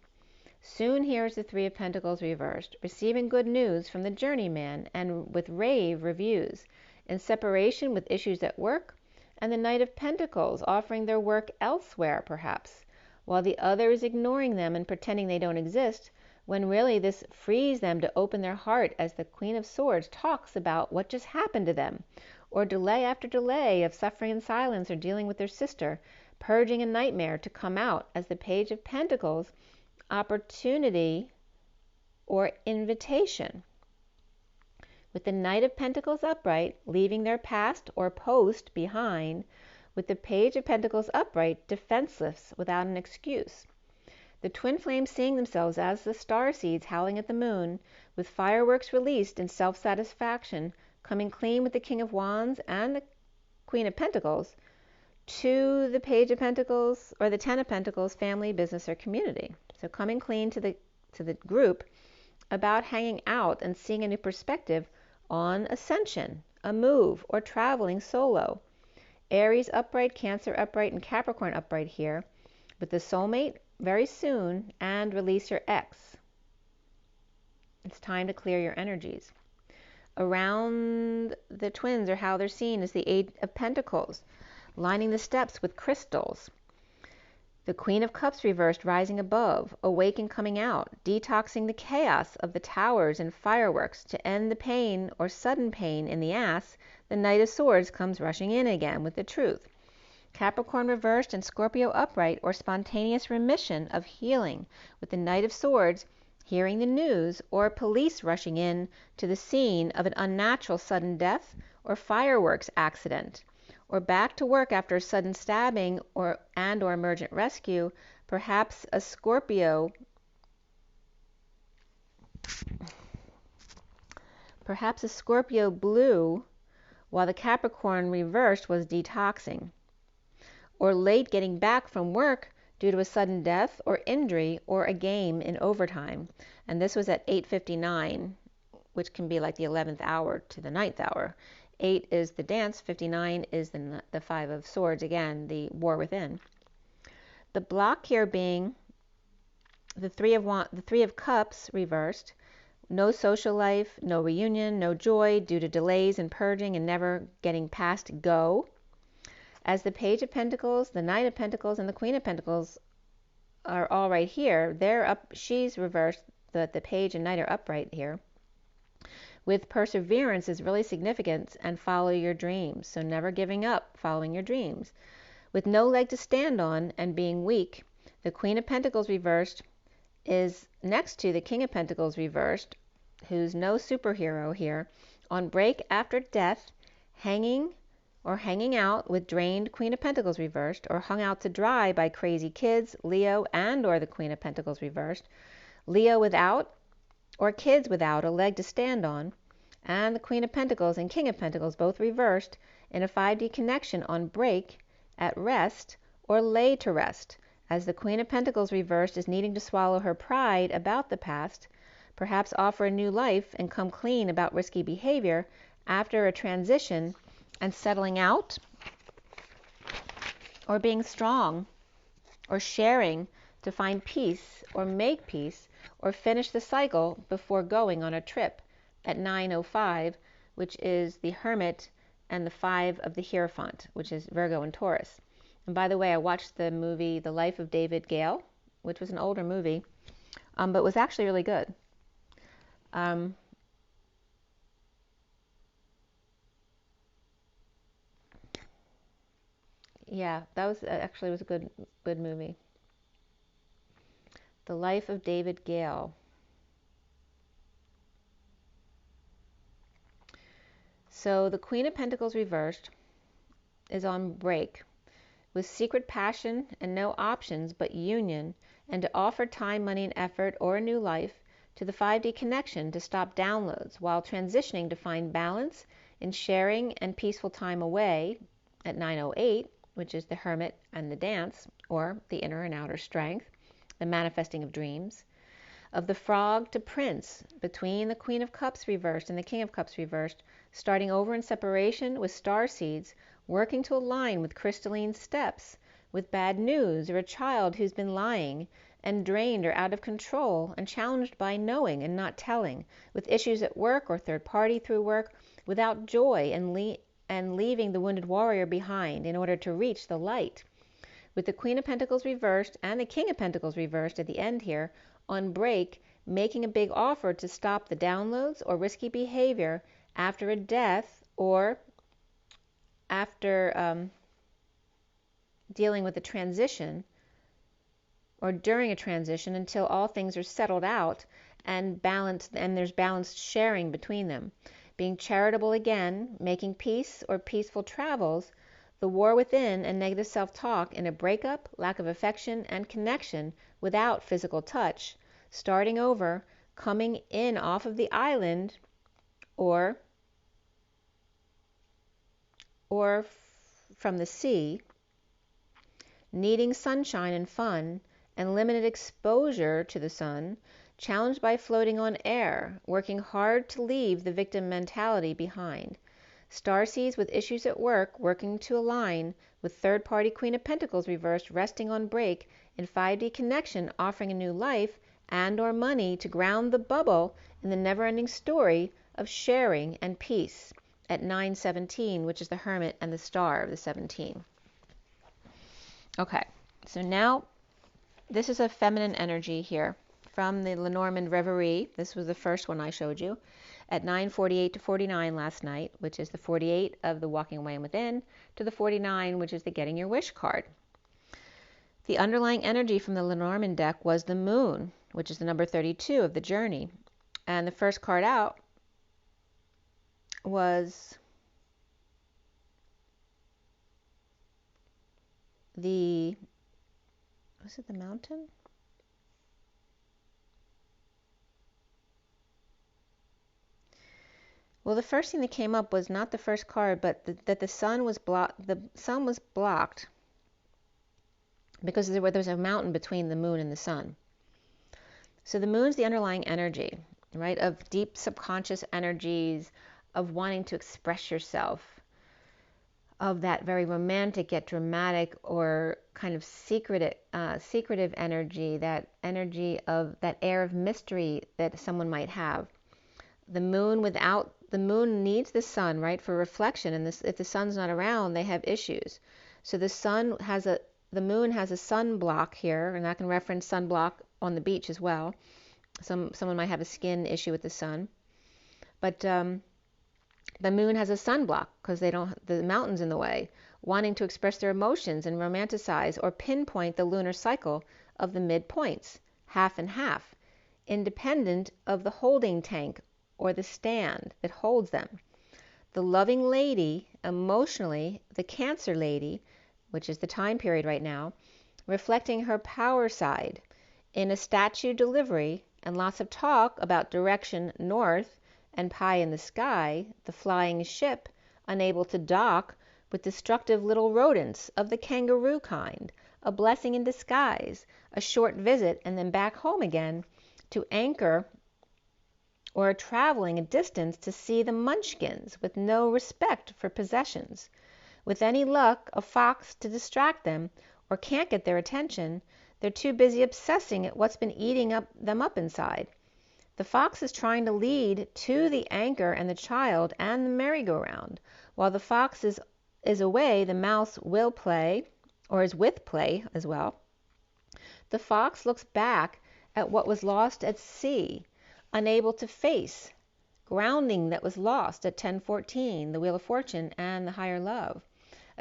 Soon here is the Three of Pentacles reversed, receiving good news from the journeyman and with rave reviews, in separation with issues at work, and the Knight of Pentacles offering their work elsewhere perhaps, while the other is ignoring them and pretending they don't exist, when really this frees them to open their heart as the Queen of Swords talks about what just happened to them, or delay after delay of suffering in silence or dealing with their sister, purging a nightmare to come out as the Page of Pentacles, opportunity or invitation. With the Knight of Pentacles upright, leaving their past or post behind, with the Page of Pentacles upright, defenseless without an excuse. The twin flames seeing themselves as the star seeds howling at the moon, with fireworks released in self-satisfaction, coming clean with the King of Wands and the Queen of Pentacles to the Page of Pentacles or the Ten of Pentacles, family, business, or community. So coming clean to the group about hanging out and seeing a new perspective on ascension, a move, or traveling solo. Aries upright, Cancer upright, and Capricorn upright here, with the soulmate very soon, and release your ex. It's time to clear your energies. Around the twins, or how they're seen, is the Eight of Pentacles, lining the steps with crystals. The Queen of Cups reversed, rising above, awake and coming out, detoxing the chaos of the towers and fireworks to end the pain or sudden pain in the ass. The Knight of Swords comes rushing in again with the truth. Capricorn reversed and Scorpio upright, or spontaneous remission of healing, with the Knight of Swords hearing the news, or police rushing in to the scene of an unnatural sudden death or fireworks accident, or back to work after a sudden stabbing or emergent rescue, perhaps a Scorpio blue, while the Capricorn reversed was detoxing, or late getting back from work due to a sudden death or injury or a game in overtime. And this was at 8:59, which can be like the 11th hour to the 9th hour. 8 is the dance, 59 is the Five of Swords, again, the war within. The block here being the Three of Cups reversed, no social life, no reunion, no joy due to delays and purging and never getting past go. As the Page of Pentacles, the Knight of Pentacles, and the Queen of Pentacles are all right here, they're up, she's reversed, the Page and Knight are upright here. With perseverance is really significant, and follow your dreams. So never giving up, following your dreams. With no leg to stand on and being weak, the Queen of Pentacles reversed is next to the King of Pentacles reversed, who's no superhero here, on break after death, hanging out with drained Queen of Pentacles reversed, or hung out to dry by crazy kids, Leo, and or the Queen of Pentacles reversed, Leo without or kids without a leg to stand on, and the Queen of Pentacles and King of Pentacles both reversed in a 5D connection on break, at rest, or lay to rest, as the Queen of Pentacles reversed is needing to swallow her pride about the past, perhaps offer a new life and come clean about risky behavior after a transition, and settling out, or being strong, or sharing to find peace, or make peace, or finish the cycle before going on a trip at 9:05, which is the Hermit and the Five of the Hierophant, which is Virgo and Taurus. And by the way, I watched the movie The Life of David Gale, which was an older movie, but was actually really good. Yeah, that was actually was a good movie. The Life of David Gale. So the Queen of Pentacles reversed is on break with secret passion and no options but union, and to offer time, money, and effort or a new life to the 5D connection to stop downloads while transitioning to find balance in sharing and peaceful time away at 9:08, which is the Hermit and the Dance, or the inner and outer strength, the manifesting of dreams. Of the Frog to Prince, between the Queen of Cups reversed and the King of Cups reversed, starting over in separation with star seeds, working to align with crystalline steps, with bad news or a child who's been lying and drained or out of control and challenged by knowing and not telling, with issues at work or third party through work, without joy and leaving the wounded warrior behind in order to reach the light. With the Queen of Pentacles reversed and the King of Pentacles reversed at the end here, on break, making a big offer to stop the downloads or risky behavior after a death or after dealing with a transition or during a transition until all things are settled out and balanced, and there's balanced sharing between them. Being charitable again, making peace or peaceful travels, the war within and negative self-talk in a breakup, lack of affection and connection without physical touch, starting over, coming in off of the island or from the sea, needing sunshine and fun and limited exposure to the sun, challenged by floating on air, working hard to leave the victim mentality behind. Starseeds with issues at work, working to align with third-party Queen of Pentacles reversed, resting on break in 5D connection, offering a new life and or money to ground the bubble in the never-ending story of sharing and peace at 9:17, which is the Hermit and the Star of the 17. Okay, so now this is a feminine energy here from the Lenormand Reverie. This was the first one I showed you at 9:48 to 49 last night, which is the 48 of the Walking Away and Within, to the 49, which is the Getting Your Wish card. The underlying energy from the Lenormand deck was the Moon, which is the number 32 of the Journey. And the first card out was was it the Mountain? Well, the first thing that came up was not the first card, but that the sun was blocked. The sun was blocked because there was a mountain between the moon and the sun. So the moon's the underlying energy, right, of deep subconscious energies, of wanting to express yourself, of that very romantic yet dramatic or kind of secretive energy, that energy of that air of mystery that someone might have. The moon needs the sun, right, for reflection, and if the sun's not around, they have issues. So the moon has a sun block here, and I can reference sun block on the beach as well. Someone might have a skin issue with the sun, but the moon has a sun block because the mountain's in the way, wanting to express their emotions and romanticize or pinpoint the lunar cycle of the midpoints, half and half, independent of the holding tank or the stand that holds them. The loving lady, emotionally, the Cancer lady, which is the time period right now, reflecting her power side in a statue delivery and lots of talk about direction north and pie in the sky, the flying ship, unable to dock with destructive little rodents of the kangaroo kind, a blessing in disguise, a short visit and then back home again to anchor, or traveling a distance to see the munchkins with no respect for possessions. With any luck, a fox to distract them, or can't get their attention, they're too busy obsessing at what's been eating them up inside. The fox is trying to lead to the anchor and the child and the merry-go-round. While the fox is away, the mouse will play, or is with play as well. The fox looks back at what was lost at sea, unable to face, grounding that was lost at 10:14, the Wheel of Fortune and the higher love.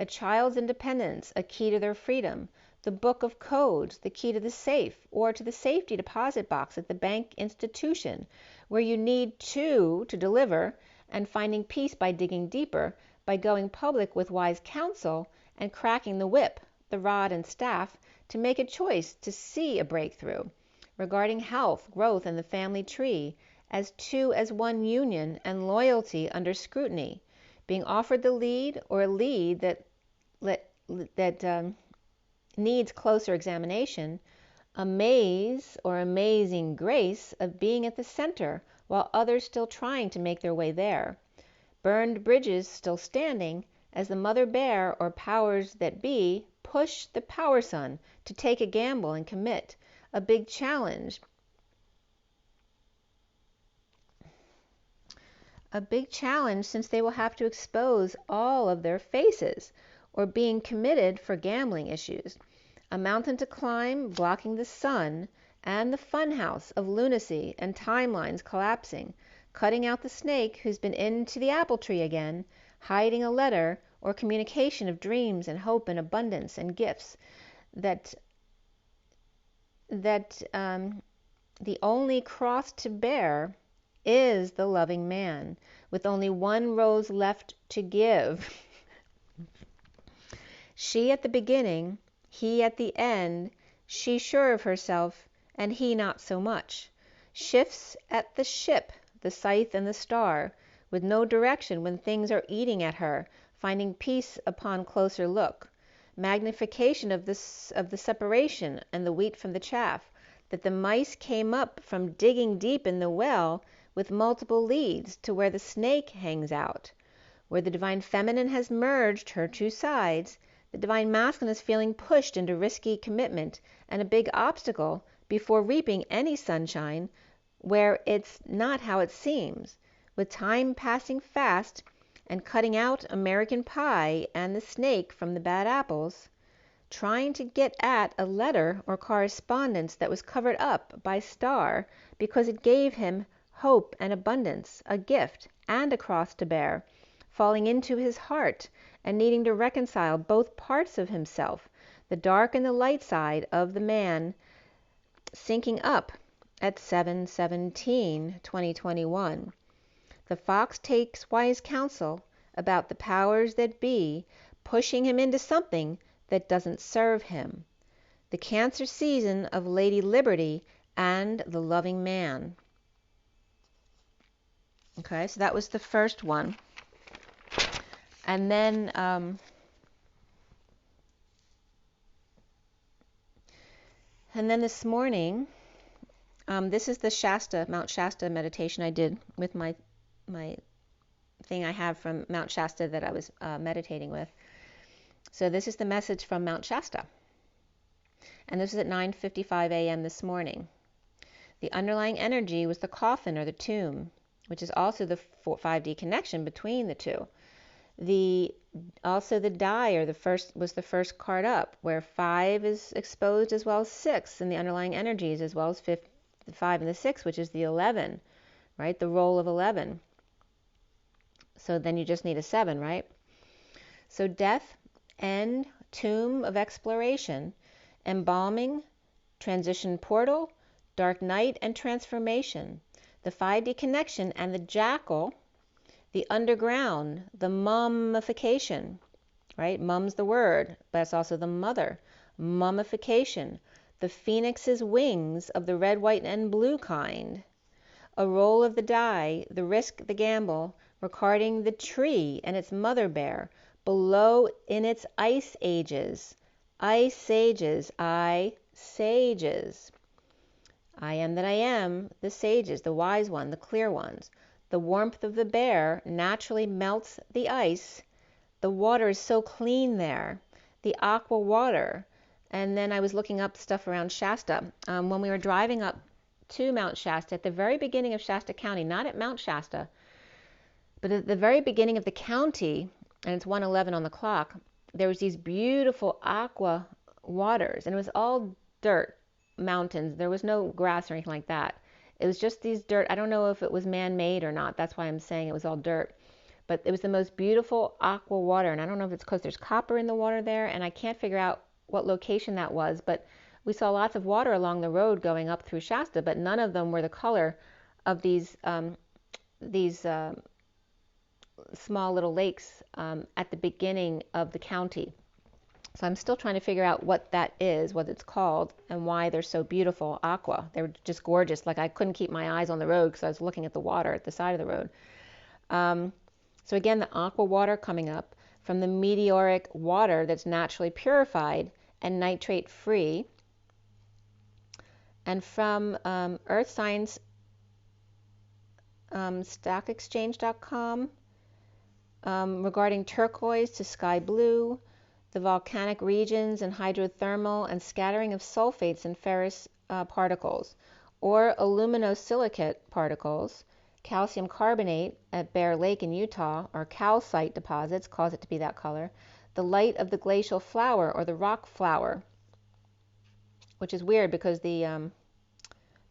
a child's independence, a key to their freedom, the book of codes, the key to the safe, or to the safety deposit box at the bank institution, where you need to deliver, and finding peace by digging deeper, by going public with wise counsel, and cracking the whip, the rod and staff, to make a choice to see a breakthrough, regarding health, growth, and the family tree, as two as one union, and loyalty under scrutiny, being offered the lead or a lead that needs closer examination, a maze or amazing grace of being at the center while others still trying to make their way there, burned bridges still standing as the mother bear or powers that be push the power son to take a gamble and commit a big challenge. A big challenge, since they will have to expose all of their faces, or being committed for gambling issues. A mountain to climb, blocking the sun, and the funhouse of lunacy and timelines collapsing, cutting out the snake who's been into the apple tree again, hiding a letter or communication of dreams and hope and abundance and gifts that the only cross to bear is the loving man, with only one rose left to give. She at the beginning, he at the end, she sure of herself, and he not so much. Shifts at the ship, the scythe and the star, with no direction when things are eating at her, finding peace upon closer look. Magnification of the separation and the wheat from the chaff, that the mice came up from digging deep in the well with multiple leads to where the snake hangs out. Where the divine feminine has merged her two sides, the divine masculine is feeling pushed into risky commitment and a big obstacle before reaping any sunshine where it's not how it seems, with time passing fast and cutting out American pie and the snake from the bad apples, trying to get at a letter or correspondence that was covered up by star because it gave him hope and abundance, a gift and a cross to bear, falling into his heart and needing to reconcile both parts of himself, the dark and the light side of the man, syncing up at 7/17/2021. The fox takes wise counsel about the powers that be, pushing him into something that doesn't serve him. The Cancer season of Lady Liberty and the loving man. Okay, so that was the first one. And then this morning, this is the Mount Shasta meditation I did with my thing I have from Mount Shasta that I was meditating with. So this is the message from Mount Shasta. And this is at 9:55 a.m. this morning. The underlying energy was the coffin or the tomb, which is also the 5D connection between the two. Also the die or was the first card up, where 5 is exposed as well as 6 in the underlying energies, as well as the 5 and the 6, which is the 11, right? The role of 11. So then you just need a 7, right? So death, end, tomb of exploration, embalming, transition portal, dark night, and transformation. The 5D connection and the jackal, the underground, the mummification, right? Mum's the word, but it's also the mother. Mummification, the phoenix's wings of the red, white, and blue kind. A roll of the die, the risk, the gamble, recording the tree and its mother bear, below in its ice ages. Ice sages, sages. I am that I am, the sages, the wise one, the clear ones. The warmth of the bear naturally melts the ice. The water is so clean there. The aqua water. And then I was looking up stuff around Shasta. When we were driving up to Mount Shasta, at the very beginning of Shasta County, not at Mount Shasta, but at the very beginning of the county, and it's 1:11 on the clock, there was these beautiful aqua waters, and it was all dirt, mountains. There was no grass or anything like that. It was just these dirt. I don't know if it was man-made or not. That's why I'm saying it was all dirt. But it was the most beautiful aqua water, and I don't know if it's because there's copper in the water there, and I can't figure out what location that was, but we saw lots of water along the road going up through Shasta, but none of them were the color of these small little lakes at the beginning of the county. So I'm still trying to figure out what that is, what it's called, and why they're so beautiful. Aqua. They were just gorgeous. Like I couldn't keep my eyes on the road because I was looking at the water at the side of the road. So again, the aqua water coming up from the meteoric water that's naturally purified and nitrate free. And from Earth Science stockexchange.com regarding turquoise to sky blue, the volcanic regions and hydrothermal and scattering of sulfates and ferrous particles, or aluminosilicate particles, calcium carbonate at Bear Lake in Utah, or calcite deposits cause it to be that color, the light of the glacial flower or the rock flower, which is weird because the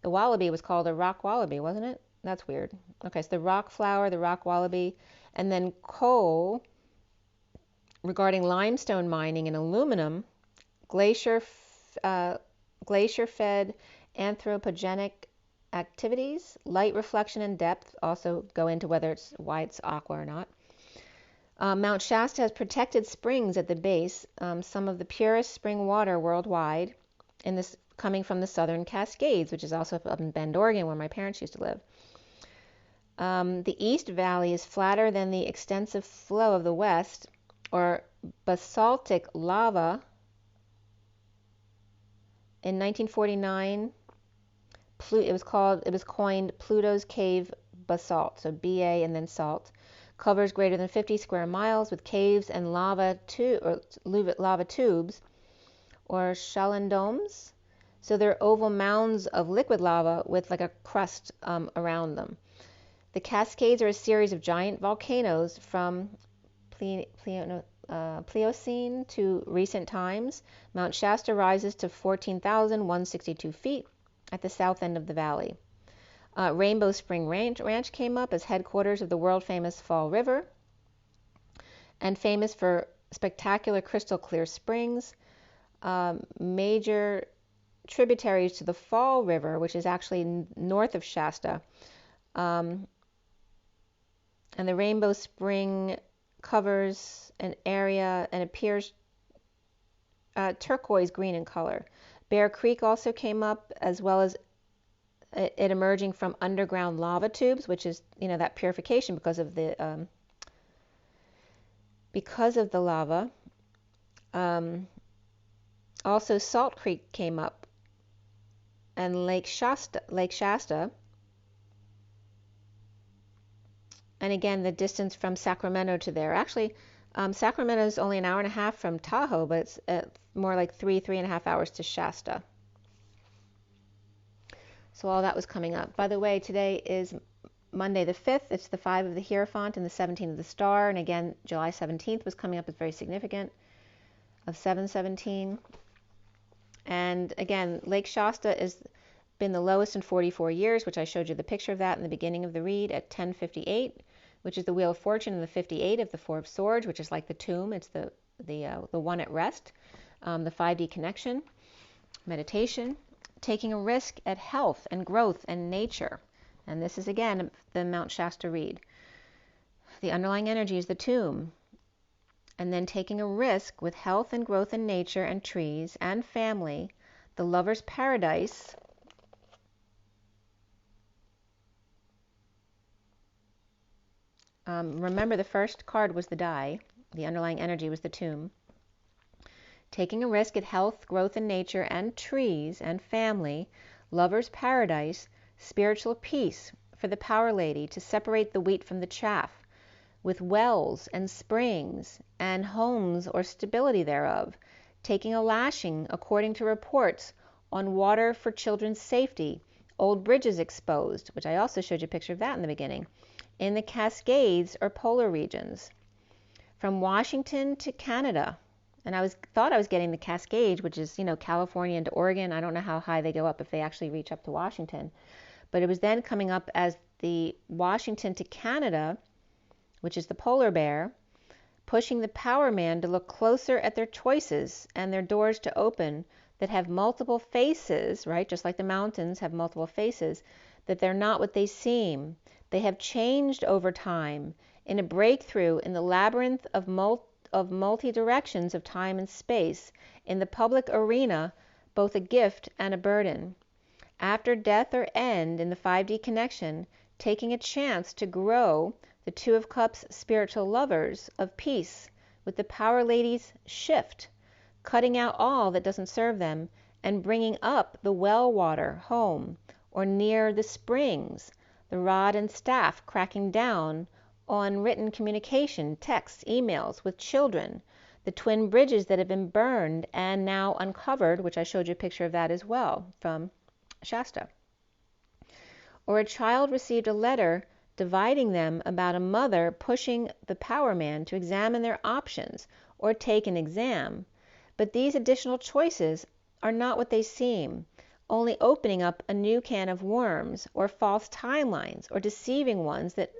wallaby was called a rock wallaby, wasn't it? That's weird. Okay, so the rock flower, the rock wallaby, and then coal regarding limestone mining and aluminum, glacier-fed anthropogenic activities, light reflection and depth also go into why it's aqua or not. Mount Shasta has protected springs at the base, some of the purest spring water worldwide, in this coming from the Southern Cascades, which is also up in Bend, Oregon, where my parents used to live. The East Valley is flatter than the extensive flow of the West, or basaltic lava. In 1949, it was coined Pluto's Cave Basalt, so BA and then salt. Covers greater than 50 square miles with caves and lava tubes, or chalandomes. So they're oval mounds of liquid lava with like a crust around them. The Cascades are a series of giant volcanoes from Pliocene to recent times. Mount Shasta rises to 14,162 feet at the south end of the valley. Rainbow Spring Ranch came up as headquarters of the world-famous Fall River and famous for spectacular crystal clear springs. Major tributaries to the Fall River, which is actually north of Shasta. And the Rainbow Spring covers an area and appears turquoise green in color. Bear Creek also came up, as well as it emerging from underground lava tubes, which is, that purification because of the lava. Also, Salt Creek came up, and Lake Shasta. And again, the distance from Sacramento to there. Actually, Sacramento is only an hour and a half from Tahoe, but it's more like 3.5 hours to Shasta. So all that was coming up. By the way, today is Monday the 5th. It's the 5 of the Hierophant and the 17 of the Star. And again, July 17th was coming up as very significant, of 717. And again, Lake Shasta has been the lowest in 44 years, which I showed you the picture of that in the beginning of the read, at 1058, which is the Wheel of Fortune, and the 58 of the Four of Swords, which is like the tomb. It's the one at rest, the 5D connection, meditation, taking a risk at health and growth and nature. And this is again the Mount Shasta read. The underlying energy is the tomb. And then taking a risk with health and growth and nature and trees and family, the lover's paradise. Remember, the first card was the die. The underlying energy was the tomb. Taking a risk at health, growth and nature and trees and family, lover's paradise, spiritual peace for the power lady to separate the wheat from the chaff, with wells and springs and homes or stability thereof, taking a lashing according to reports on water for children's safety, old bridges exposed, which I also showed you a picture of that in the beginning, in the Cascades or polar regions, from Washington to Canada. And I thought I was getting the Cascades, which is, California into Oregon. I don't know how high they go up if they actually reach up to Washington. But it was then coming up as the Washington to Canada, which is the polar bear, pushing the power man to look closer at their choices and their doors to open that have multiple faces, right? Just like the mountains have multiple faces, that they're not what they seem. They have changed over time in a breakthrough in the labyrinth of multi-directions of time and space, in the public arena, both a gift and a burden. After death or end in the 5D connection, taking a chance to grow the Two of Cups spiritual lovers of peace with the Power Ladies shift, cutting out all that doesn't serve them and bringing up the well water home or near the springs, the rod and staff cracking down on written communication, texts, emails with children, the twin bridges that have been burned and now uncovered, which I showed you a picture of that as well from Shasta. Or a child received a letter dividing them about a mother pushing the power man to examine their options or take an exam. But these additional choices are not what they seem, only opening up a new can of worms or false timelines or deceiving ones that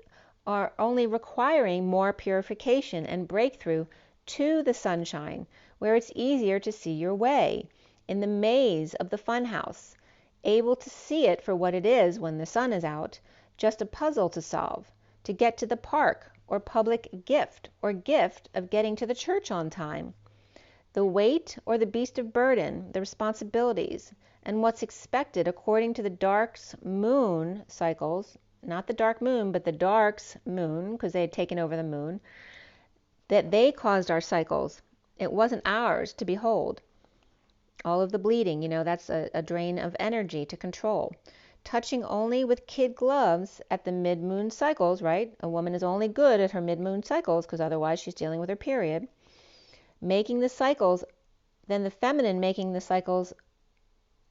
are only requiring more purification and breakthrough to the sunshine, where it's easier to see your way, in the maze of the funhouse, able to see it for what it is when the sun is out, just a puzzle to solve, to get to the park or public gift or gift of getting to the church on time. The weight or the beast of burden, the responsibilities, and what's expected according to the dark's moon cycles, not the dark moon, but the dark's moon, because they had taken over the moon, that they caused our cycles. It wasn't ours to behold. All of the bleeding, that's a drain of energy to control. Touching only with kid gloves at the mid-moon cycles, right? A woman is only good at her mid-moon cycles because otherwise she's dealing with her period. Making the cycles, then the feminine making the cycles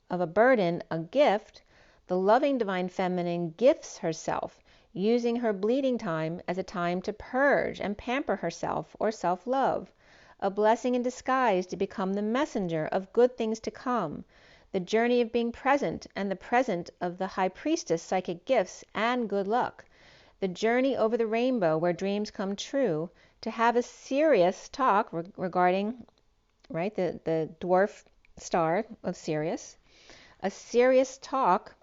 of a burden a gift, the loving divine feminine gifts herself, using her bleeding time as a time to purge and pamper herself or self-love, a blessing in disguise to become the messenger of good things to come, the journey of being present and the present of the high priestess psychic gifts and good luck, the journey over the rainbow where dreams come true, to have a serious talk regarding, right, the dwarf star of Sirius, a serious talk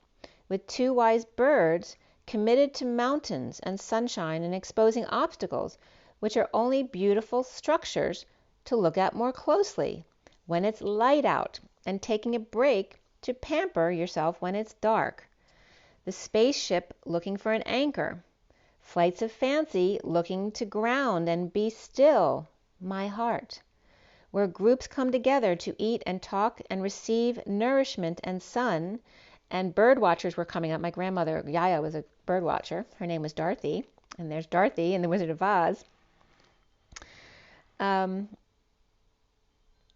with two wise birds committed to mountains and sunshine and exposing obstacles, which are only beautiful structures to look at more closely when it's light out, and taking a break to pamper yourself when it's dark. The spaceship looking for an anchor. Flights of fancy looking to ground and be still, my heart. Where groups come together to eat and talk and receive nourishment and sun, and bird watchers were coming up. My grandmother, Yaya, was a bird watcher. Her name was Dorothy, and there's Dorothy in The Wizard of Oz.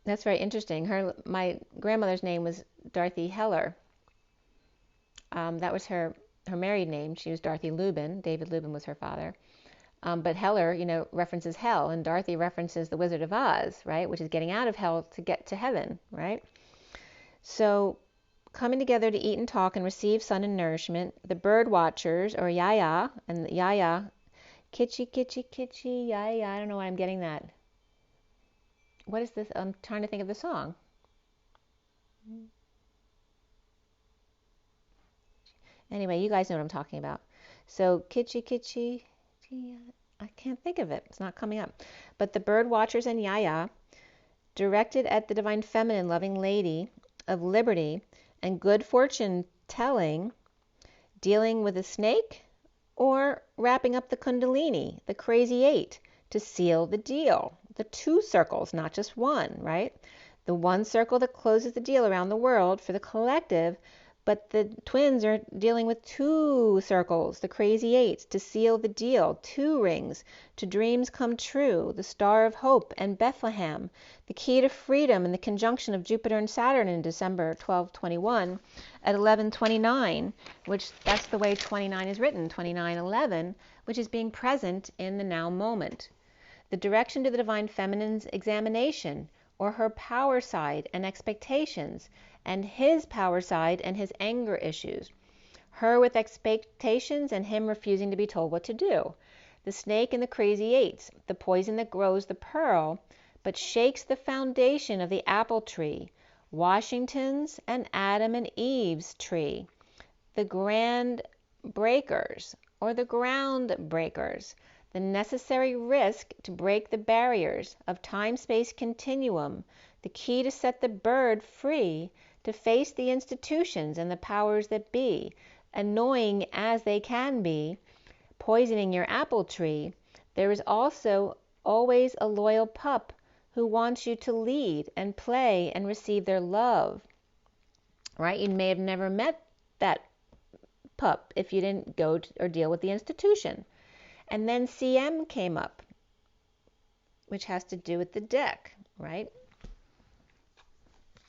That's very interesting. My grandmother's name was Dorothy Heller. That was her married name. She was Dorothy Lubin. David Lubin was her father. But Heller, references hell, and Dorothy references The Wizard of Oz, right? Which is getting out of hell to get to heaven, right? So coming together to eat and talk and receive sun and nourishment, the bird watchers, or Yaya, and Yaya, kitschy, kitschy, kitschy, Yaya, I don't know why I'm getting that. What is this? I'm trying to think of the song. Anyway, you guys know what I'm talking about. So, kitschy, kitschy, I can't think of it. It's not coming up. But the bird watchers and Yaya, directed at the divine feminine loving lady of liberty and good fortune telling, dealing with a snake or wrapping up the kundalini, the crazy eight, to seal the deal. The two circles, not just one, right? The one circle that closes the deal around the world for the collective, but the twins are dealing with two circles, the crazy eight, to seal the deal, two rings, to dreams come true, the star of hope and Bethlehem, the key to freedom and the conjunction of Jupiter and Saturn in December 12/21 at 11/29, which that's the way 29 is written, 29/11, which is being present in the now moment. The direction to the divine feminine's examination, or her power side and expectations, and his power side and his anger issues. Her with expectations and him refusing to be told what to do. the snake and the crazy eights, the poison that grows the pearl, but shakes the foundation of the apple tree, Washington's and Adam and Eve's tree, the grand breakers or the ground breakers, the necessary risk to break the barriers of time-space continuum, the key to set the bird free to face the institutions and the powers that be, annoying as they can be, poisoning your apple tree. There is also always a loyal pup who wants you to lead and play and receive their love, right? You may have never met that pup if you didn't go or deal with the institution. And then CM came up, which has to do with the deck, right?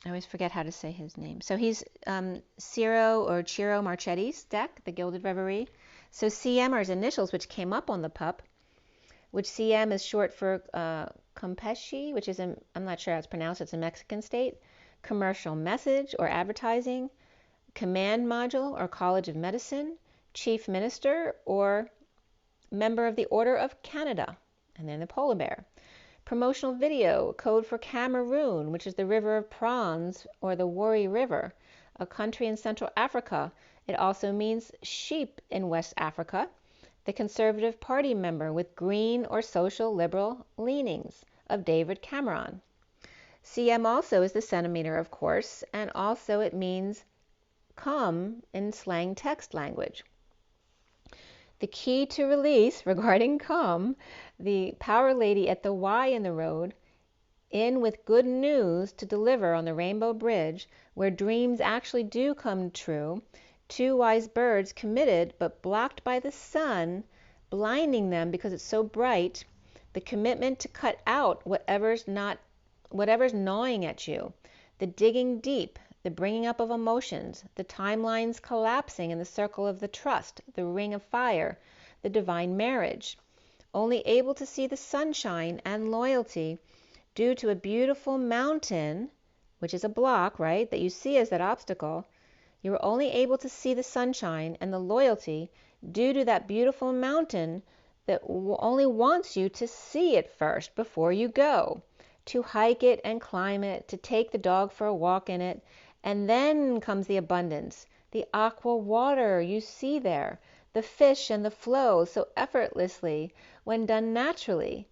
I always forget how to say his name. So he's Ciro Marchetti's deck, the Gilded Reverie. So CM are his initials, which came up on the pup, which CM is short for Campeche, which is, I'm not sure how it's pronounced, it's a Mexican state, commercial message or advertising, command module or College of Medicine, chief minister or member of the Order of Canada, and then the polar bear. Promotional video, code for Cameroon, which is the river of prawns or the Wari River, a country in Central Africa. It also means sheep in West Africa. The Conservative Party member with green or social liberal leanings of David Cameron. CM also is the centimeter, of course, and also it means come in slang text language. The key to release regarding come, the power lady at the Y in the road, in with good news to deliver on the Rainbow Bridge, where dreams actually do come true. Two wise birds committed but blocked by the sun, blinding them because it's so bright. The commitment to cut out whatever's gnawing at you. The digging deep, the bringing up of emotions, the timelines collapsing in the circle of the trust, the ring of fire, the divine marriage. Only able to see the sunshine and loyalty due to a beautiful mountain, which is a block, right, that you see as that obstacle. You're only able to see the sunshine and the loyalty due to that beautiful mountain that only wants you to see it first before you go, to hike it and climb it, to take the dog for a walk in it. And then comes the abundance, the aqua water you see there, the fish and the flow so effortlessly when done naturally,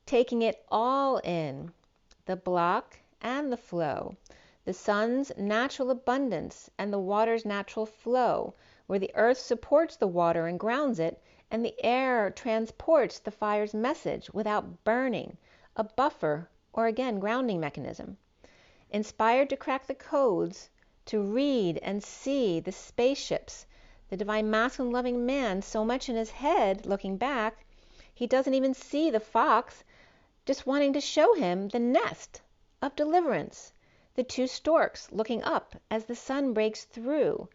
taking it all in, the block and the flow, the sun's natural abundance and the water's natural flow, where the earth supports the water and grounds it, and the air transports the fire's message without burning, a buffer or again grounding mechanism. Inspired to crack the codes, to read and see the spaceships, the divine masculine loving man so much in his head looking back, he doesn't even see the fox, just wanting to show him the nest of deliverance, the two storks looking up as the sun breaks through,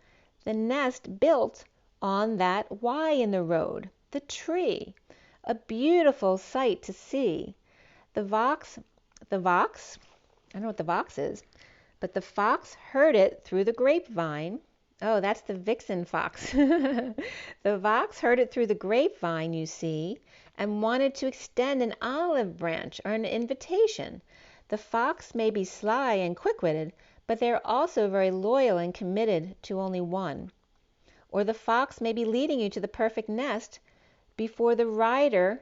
the nest built on that Y in the road, the tree, a beautiful sight to see. The vox, I don't know what the vox is, but the fox heard it through the grapevine. Oh, that's the vixen fox. The fox heard it through the grapevine, you see, and wanted to extend an olive branch or an invitation. The fox may be sly and quick-witted, but they are also very loyal and committed to only one. Or the fox may be leading you to the perfect nest before the rider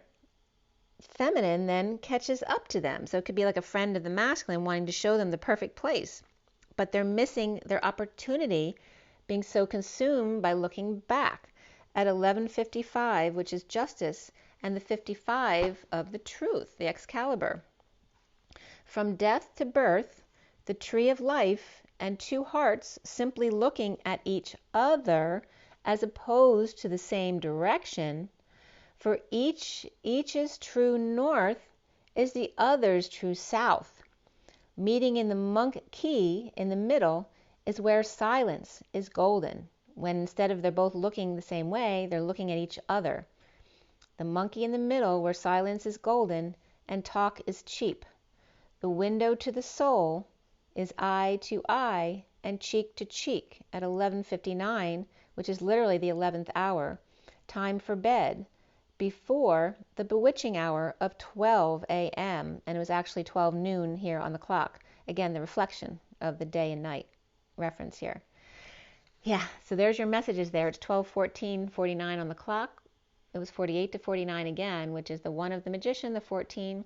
feminine then catches up to them. So it could be like a friend of the masculine wanting to show them the perfect place, but they're missing their opportunity, being so consumed by looking back at 1155, which is justice, and the 55 of the truth, the Excalibur. From death to birth, the tree of life, and two hearts simply looking at each other as opposed to the same direction. For each's true north is the other's true south. Meeting in the monk key in the middle is where silence is golden, when instead of they're both looking the same way, they're looking at each other. The monkey in the middle where silence is golden and talk is cheap. The window to the soul is eye to eye and cheek to cheek at 11:59, which is literally the 11th hour, time for bed, before the bewitching hour of 12 a.m. and it was actually 12 noon here on the clock. Again, the reflection of the day and night reference here. Yeah, so there's your messages there. It's 12:14:49 on the clock. It was 48 to 49 again, which is the 1 of the magician, the 14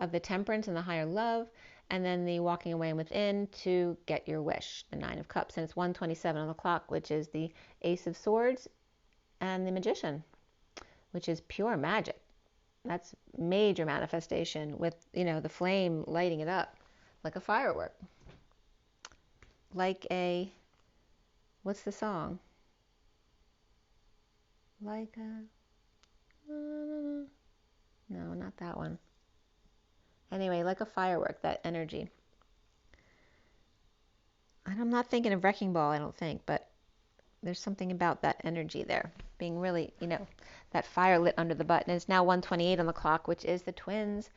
of the temperance and the higher love, and then the walking away and within to get your wish, the 9 of cups. And it's 1:27 on the clock, which is the ace of swords and the magician, which is pure magic. That's major manifestation with, the flame lighting it up like a firework. Like a, what's the song? Like a, no, not that one. Anyway, like a firework, that energy. And I'm not thinking of Wrecking Ball, I don't think, but there's something about that energy there being really, that fire lit under the butt. And it's now 1:28 on the clock, which is the twins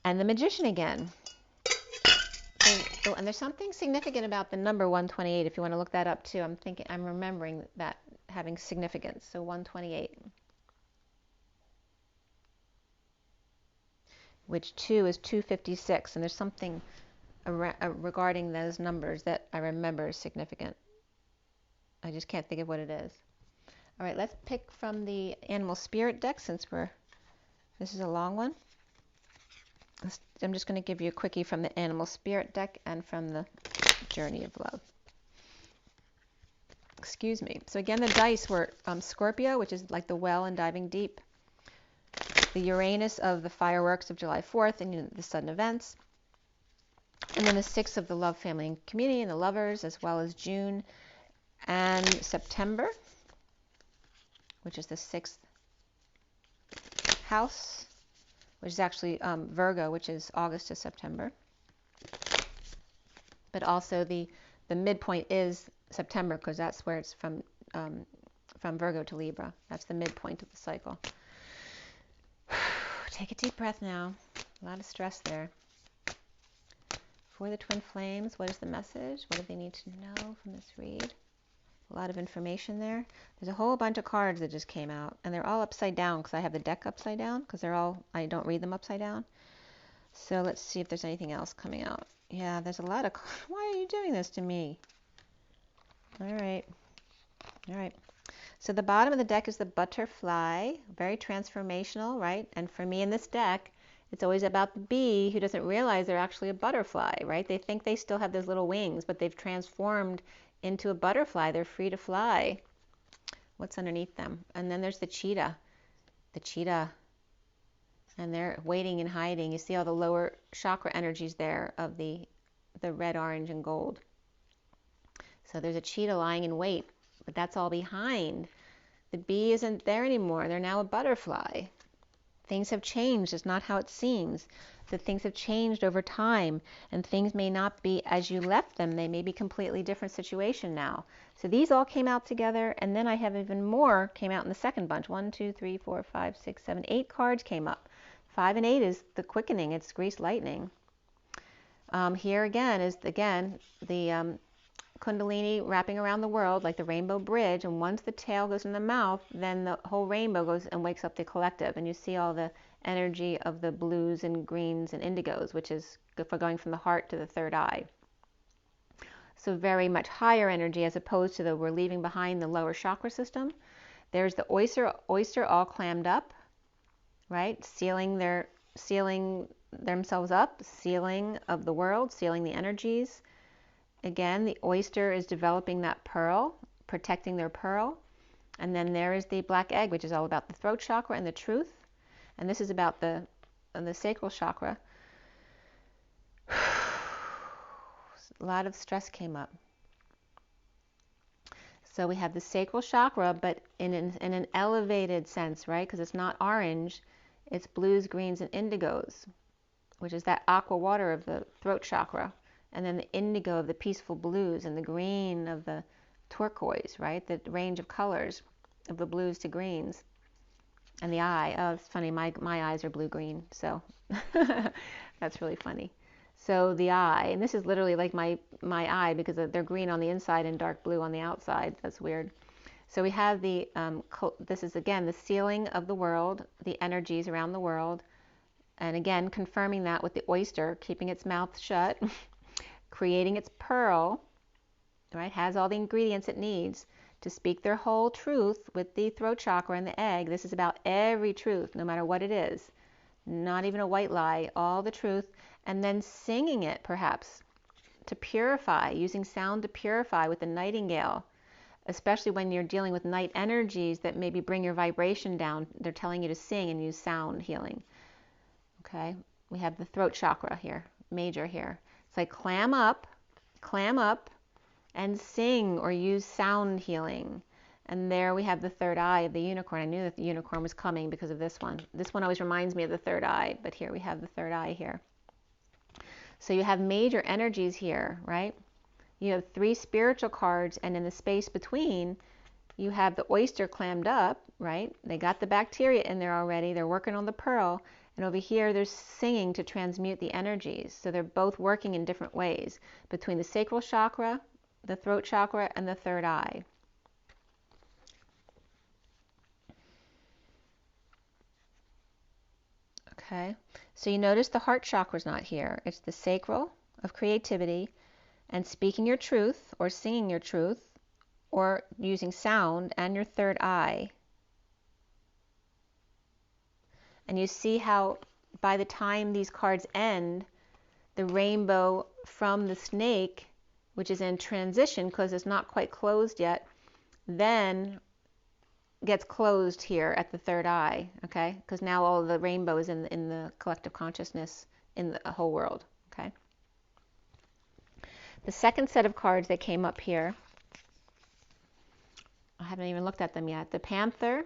and the magician again. And there's something significant about the number 128. If you want to look that up too, I'm remembering that having significance. So 128, which 2 is 256, and there's something regarding those numbers that I remember is significant. I just can't think of what it is. All right, let's pick from the animal spirit deck since this is a long one. I'm just going to give you a quickie from the animal spirit deck and from the journey of love. Excuse me. So again, the dice were Scorpio, which is like the well and diving deep. The Uranus of the fireworks of July 4th and the sudden events. And then the 6 of the love, family, and community and the lovers, as well as June and September, which is the 6th house, which is actually Virgo, which is August to September. But also the midpoint is September because that's where it's from Virgo to Libra. That's the midpoint of the cycle. Take a deep breath now. A lot of stress there. For the twin flames, what is the message? What do they need to know from this read? A lot of information there. There's a whole bunch of cards that just came out, and they're all upside down because I have the deck upside down because I don't read them upside down. So let's see if there's anything else coming out. Yeah, there's a lot of, why are you doing this to me? All right. So the bottom of the deck is the butterfly, very transformational, right? And for me in this deck, it's always about the bee who doesn't realize they're actually a butterfly, right? They think they still have those little wings, but they've transformed into a butterfly. They're free to fly. What's underneath them? And then there's the cheetah. And they're waiting and hiding. You see all the lower chakra energies there of the red, orange, and gold. So there's a cheetah lying in wait, but that's all behind. The bee isn't there anymore. They're now a butterfly. Things have changed. It's not how it seems. That things have changed over time, and things may not be as you left them. They may be a completely different situation now. So these all came out together, and then I have even more came out in the second bunch. 1, 2, 3, 4, 5, 6, 7, 8 cards came up. 5 and 8 is the quickening. It's greased lightning. Here again is the Kundalini wrapping around the world like the rainbow bridge, and once the tail goes in the mouth, then the whole rainbow goes and wakes up the collective, and you see all the energy of the blues and greens and indigos, which is good for going from the heart to the third eye. So very much higher energy as opposed to we're leaving behind the lower chakra system. There's the oyster all clammed up, right? Sealing themselves up, sealing of the world, sealing the energies. Again, the oyster is developing that pearl, protecting their pearl. And then there is the black egg, which is all about the throat chakra and the truth. And this is about the sacral chakra. A lot of stress came up. So we have the sacral chakra, but in an elevated sense, right? Because it's not orange, it's blues, greens, and indigos, which is that aqua water of the throat chakra. And then the indigo of the peaceful blues, and the green of the turquoise, right? The range of colors of the blues to greens. And the eye, oh, it's funny, my eyes are blue-green, so that's really funny. So the eye, and this is literally like my eye because they're green on the inside and dark blue on the outside. That's weird. So we have the, this is again the sealing of the world, the energies around the world. And again, confirming that with the oyster, keeping its mouth shut, creating its pearl, right, has all the ingredients it needs to speak their whole truth with the throat chakra and the egg. This is about every truth, no matter what it is. Not even a white lie, all the truth. And then singing it, perhaps, to purify, using sound to purify with the nightingale, especially when you're dealing with night energies that maybe bring your vibration down. They're telling you to sing and use sound healing. Okay, we have the throat chakra here, major here. It's like clam up, and sing or use sound healing. And there we have the third eye of the unicorn. I knew that the unicorn was coming because of this one. This one always reminds me of the third eye, but here we have the third eye here. So you have major energies here, right? You have 3 spiritual cards, and in the space between, you have the oyster clammed up, right? They got the bacteria in there already. They're working on the pearl. And over here, they're singing to transmute the energies. So they're both working in different ways between the sacral chakra, the throat chakra, and the third eye. Okay, so you notice the heart chakra is not here. It's the sacral of creativity and speaking your truth or singing your truth or using sound, and your third eye. And you see how by the time these cards end, the rainbow from the snake, which is in transition because it's not quite closed yet, then gets closed here at the third eye, okay? Because now all the rainbow is in the collective consciousness in the whole world, okay? The second set of cards that came up here, I haven't even looked at them yet. The panther,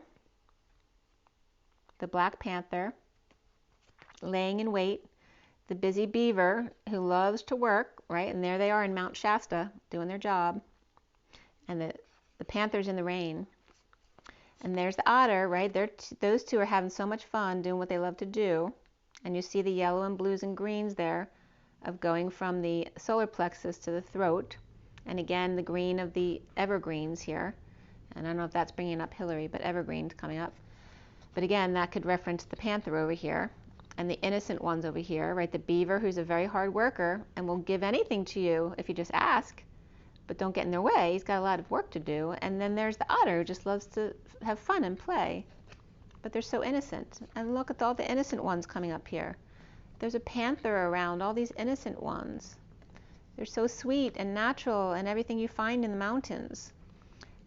the black panther, laying in wait, the busy beaver who loves to work, right? And there they are in Mount Shasta doing their job. And the panther's in the rain. And there's the otter, right? Those two are having so much fun doing what they love to do. And you see the yellow and blues and greens there of going from the solar plexus to the throat. And again, the green of the evergreens here. And I don't know if that's bringing up Hillary, but evergreens coming up. But again, that could reference the panther over here. And the innocent ones over here, right? The beaver, who's a very hard worker and will give anything to you if you just ask. But don't get in their way. He's got a lot of work to do. And then there's the otter who just loves to have fun and play. But they're so innocent. And look at all the innocent ones coming up here. There's a panther around, all these innocent ones. They're so sweet and natural and everything you find in the mountains.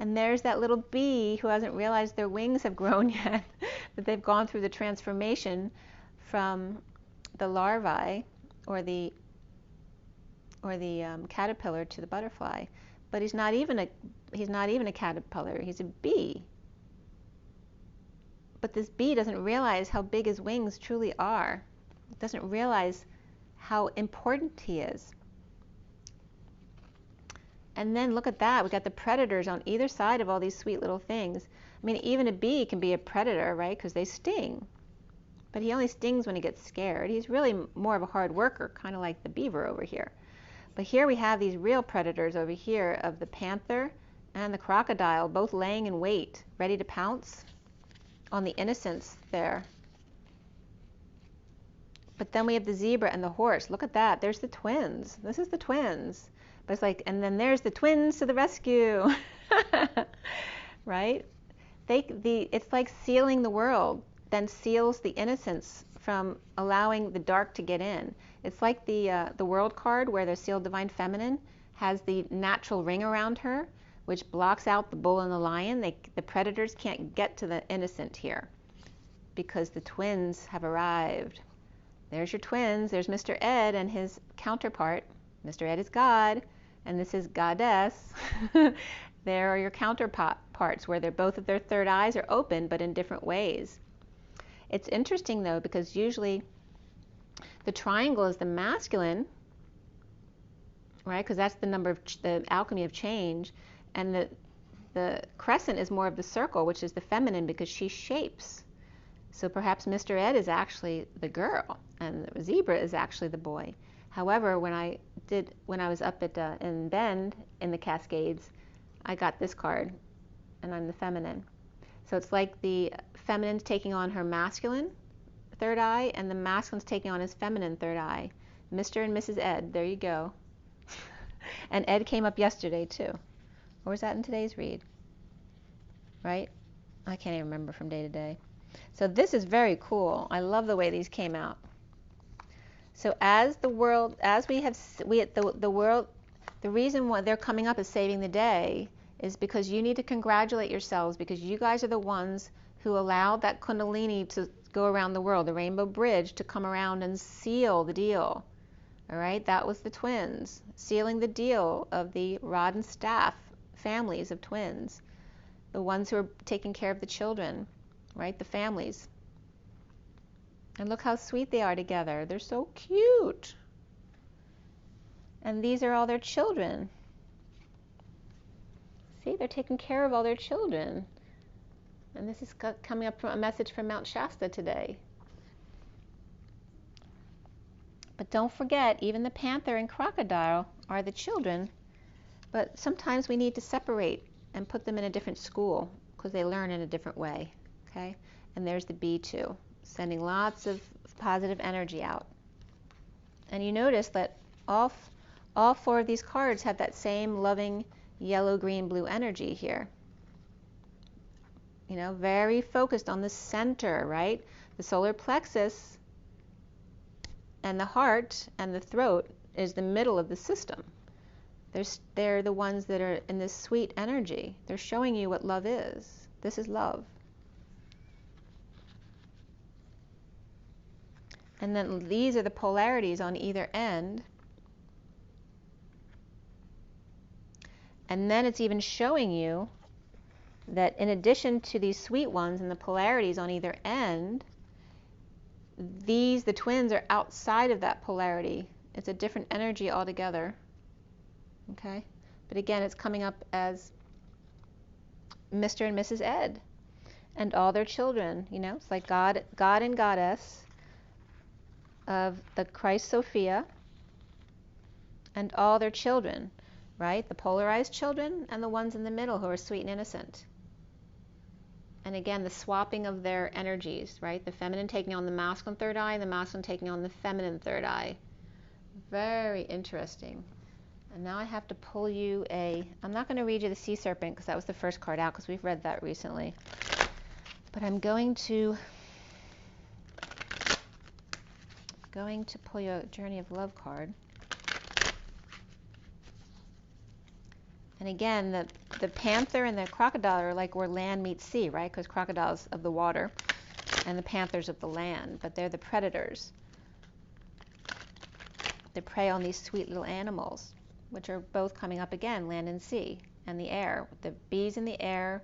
And there's that little bee who hasn't realized their wings have grown yet, that they've gone through the transformation from the larvae or the caterpillar to the butterfly. But he's not even a caterpillar. He's a bee. But this bee doesn't realize how big his wings truly are. It doesn't realize how important he is. And then look at that. We got the predators on either side of all these sweet little things. I mean, even a bee can be a predator, right? Because they sting. But he only stings when he gets scared. He's really more of a hard worker, kind of like the beaver over here. But here we have these real predators over here of the panther and the crocodile, both laying in wait, ready to pounce on the innocents there. But then we have the zebra and the horse. Look at that. There's the twins. This is the twins. But it's like, and then there's the twins to the rescue. Right? It's like sealing the world, then seals the innocence from allowing the dark to get in. It's like the world card where the sealed divine feminine has the natural ring around her, which blocks out the bull and the lion. The predators can't get to the innocent here because the twins have arrived. There's your twins. There's Mr. Ed and his counterpart. Mr. Ed is God, and this is Goddess. There are your counterparts where both of their third eyes are open, but in different ways. It's interesting, though, because usually the triangle is the masculine, right? Because that's the number of the alchemy of change, and the crescent is more of the circle, which is the feminine, because she shapes. So perhaps Mr. Ed is actually the girl, and the zebra is actually the boy. However, when I was up in Bend in the Cascades, I got this card, and I'm the feminine. So it's like the feminine's taking on her masculine third eye, and the masculine's taking on his feminine third eye. Mr. and Mrs. Ed, there you go. And Ed came up yesterday too. Or was that in today's read? Right? I can't even remember from day to day. So this is very cool. I love the way these came out. So as the world, as the world, the reason why they're coming up as saving the day is because you need to congratulate yourselves, because you guys are the ones who allowed that Kundalini to go around the world, the rainbow bridge to come around and seal the deal. All right, that was the twins sealing the deal of the rod and staff families of twins, the ones who are taking care of the children, right, the families. And look how sweet they are together. They're so cute. And these are all their children. See, they're taking care of all their children. And this is coming up from a message from Mount Shasta today. But don't forget, even the panther and crocodile are the children. But sometimes we need to separate and put them in a different school because they learn in a different way. Okay? And there's the bee too, sending lots of positive energy out. And you notice that all four of these cards have that same loving yellow, green, blue energy here. You know, very focused on the center, right? The solar plexus and the heart and the throat is the middle of the system. They're the ones that are in this sweet energy. They're showing you what love is. This is love. And then these are the polarities on either end. And then it's even showing you that in addition to these sweet ones and the polarities on either end, the twins, are outside of that polarity. It's a different energy altogether. Okay? But again, it's coming up as Mr. and Mrs. Ed and all their children. You know, it's like God and Goddess of the Christ Sophia and all their children, right? The polarized children and the ones in the middle who are sweet and innocent. And again, the swapping of their energies, right? The feminine taking on the masculine third eye, and the masculine taking on the feminine third eye. Very interesting. And now I have to pull you I'm not going to read you the sea serpent because that was the first card out because we've read that recently. But I'm going to pull you a Journey of Love card. And again, the panther and the crocodile are like where land meets sea, right? Because crocodiles of the water and the panthers of the land, but they're the predators. They prey on these sweet little animals, which are both coming up again, land and sea, and the air. The bees in the air,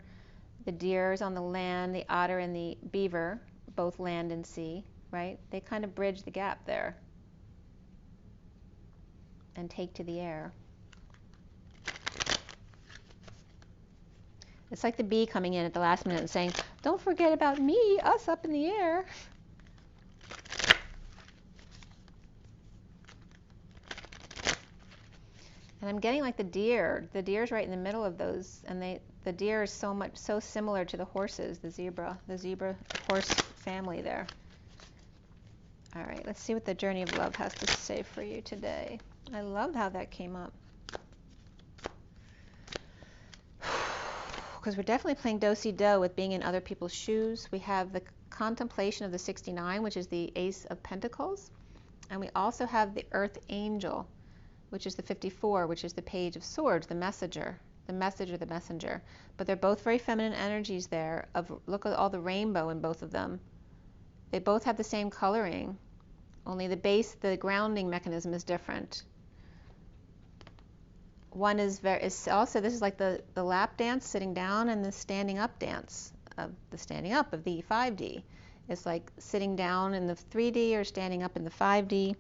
the deers on the land, the otter and the beaver, both land and sea, right? They kind of bridge the gap there and take to the air. It's like the bee coming in at the last minute and saying, don't forget about me, us up in the air. And I'm getting like the deer. The deer's right in the middle of those, and the deer is so similar to the horses, the zebra horse family there. All right, let's see what the Journey of Love has to say for you today. I love how that came up. Because we're definitely playing do-si-do with being in other people's shoes. We have the contemplation of the 69, which is the Ace of Pentacles. And we also have the Earth Angel, which is the 54, which is the Page of Swords, the messenger. The message or the messenger. But they're both very feminine energies there. Look at all the rainbow in both of them. They both have the same coloring, only the base, the grounding mechanism is different. One is also, this is like the lap dance, sitting down, and the standing up dance, the standing up of the 5D. It's like sitting down in the 3D or standing up in the 5D.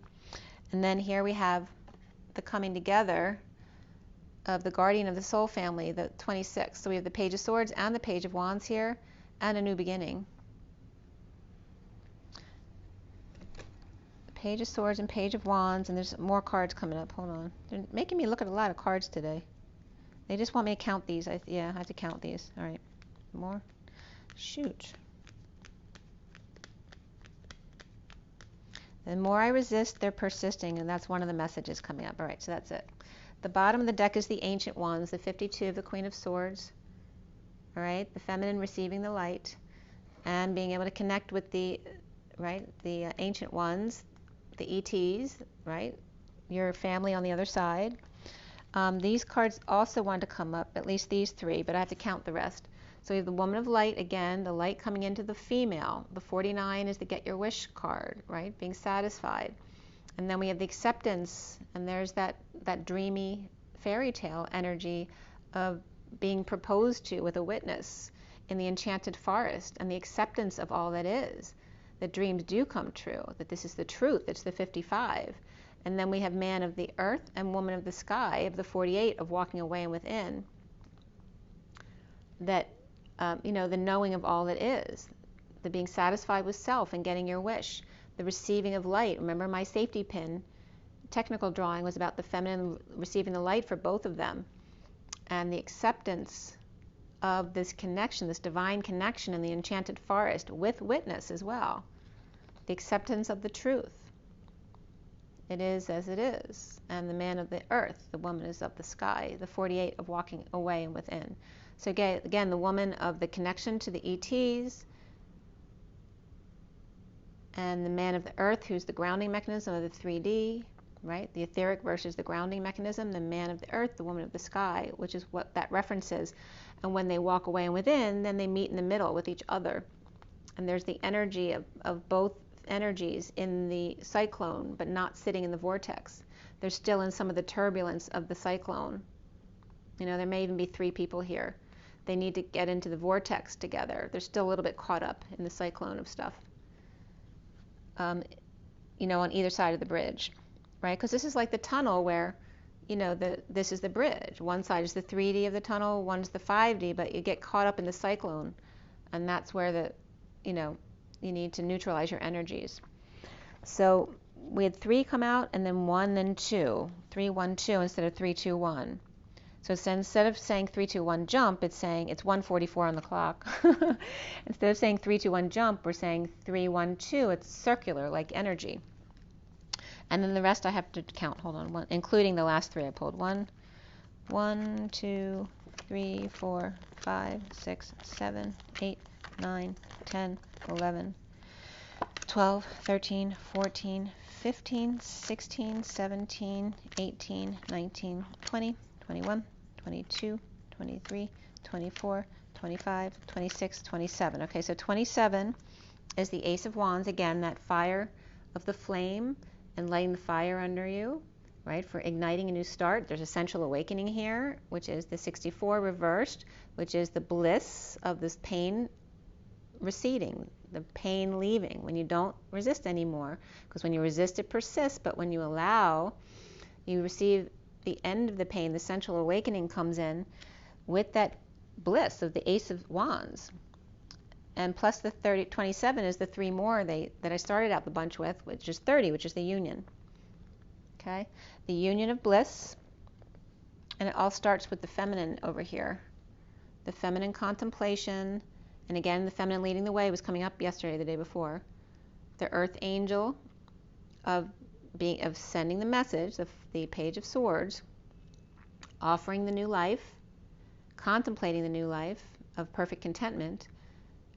And then here we have the coming together of the Guardian of the Soul family, the 26. So we have the Page of Swords and the Page of Wands here, and a new beginning. Page of Swords and Page of Wands, and there's more cards coming up. Hold on. They're making me look at a lot of cards today. They just want me to count these. Yeah, I have to count these. All right. More. Shoot. The more I resist, they're persisting, and that's one of the messages coming up. All right, so that's it. The bottom of the deck is the Ancient Ones, the 52 of the Queen of Swords. All right, the feminine receiving the light and being able to connect with the, right, the Ancient Ones, the ETs, right, your family on the other side. These cards also want to come up, at least these three, but I have to count the rest. So we have the Woman of Light, again, the light coming into the female. The 49 is the Get Your Wish card, right, being satisfied. And then we have the Acceptance, and there's that dreamy fairy tale energy of being proposed to with a witness in the enchanted forest, and the acceptance of all that is, that dreams do come true, that this is the truth. It's the 55. And then we have Man of the Earth and Woman of the Sky of the 48 of walking away and within. That, the knowing of all that is, the being satisfied with self and getting your wish, the receiving of light. Remember my safety pin technical drawing was about the feminine receiving the light for both of them, and the acceptance of this connection, this divine connection in the enchanted forest with witness as well. The acceptance of the truth. It is as it is. And the Man of the Earth, the Woman is of the Sky, the 48 of walking away and within. So again, the woman of the connection to the ETs, and the Man of the Earth, who's the grounding mechanism of the 3D, right? The etheric versus the grounding mechanism, the Man of the Earth, the Woman of the Sky, which is what that references. And when they walk away and within, then they meet in the middle with each other. And there's the energy of both energies in the cyclone, but not sitting in the vortex. They're still in some of the turbulence of the cyclone. There may even be 3 people here. They need to get into the vortex together. They're still a little bit caught up in the cyclone of stuff. On either side of the bridge, right? Because this is like the tunnel where, this is the bridge. One side is the 3D of the tunnel, one's the 5D, but you get caught up in the cyclone, and that's where you need to neutralize your energies. So we had 3 come out, and then 1, then 2. 3, 1, 2 instead of 3, 2, 1. So instead of saying 3, 2, 1 jump, it's saying it's 1:44 on the clock. Instead of saying 3, 2, 1 jump, we're saying 3, 1, 2. It's circular, like energy. And then the rest I have to count. Hold on, including the last 3 I pulled. 1, 2, 3, 4, 5, 6, 7, 8, 9, 10, 11, 12, 13, 14, 15, 16, 17, 18, 19, 20, 21, 22, 23, 24, 25, 26, 27. Okay, so 27 is the Ace of Wands. Again, that fire of the flame and lighting the fire under you, right, for igniting a new start. There's essential awakening here, which is the 64 reversed, which is the bliss of this pain receding, the pain leaving, when you don't resist anymore. Because when you resist, it persists, but when you allow, you receive the end of the pain. The essential awakening comes in with that bliss of the Ace of Wands. And plus the 27 is the 3 more that I started out the bunch with, which is 30, which is the union. Okay? The union of bliss. And it all starts with the feminine over here. The feminine contemplation. And again, the feminine leading the way was coming up yesterday, the day before. The earth angel of sending the message, the Page of Swords, offering the new life, contemplating the new life of perfect contentment,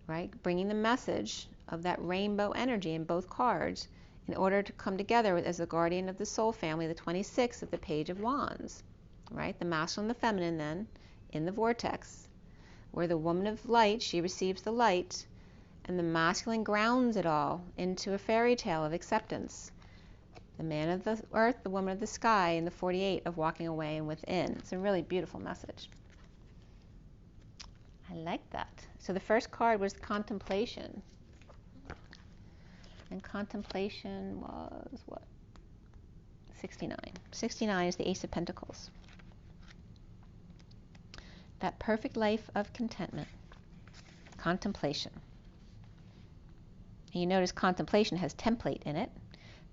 right? Bringing the message of that rainbow energy in both cards in order to come together as the guardian of the soul family, the 26 of the Page of Wands, right? The masculine and the feminine then in the vortex, where the woman of light, she receives the light, and the masculine grounds it all into a fairy tale of acceptance. The Man of the Earth, the Woman of the Sky, and the 48 of walking away and within. It's a really beautiful message. I like that. So the first card was contemplation. And contemplation was what? 69. 69 is the Ace of Pentacles. That perfect life of contentment. Contemplation. And you notice contemplation has template in it.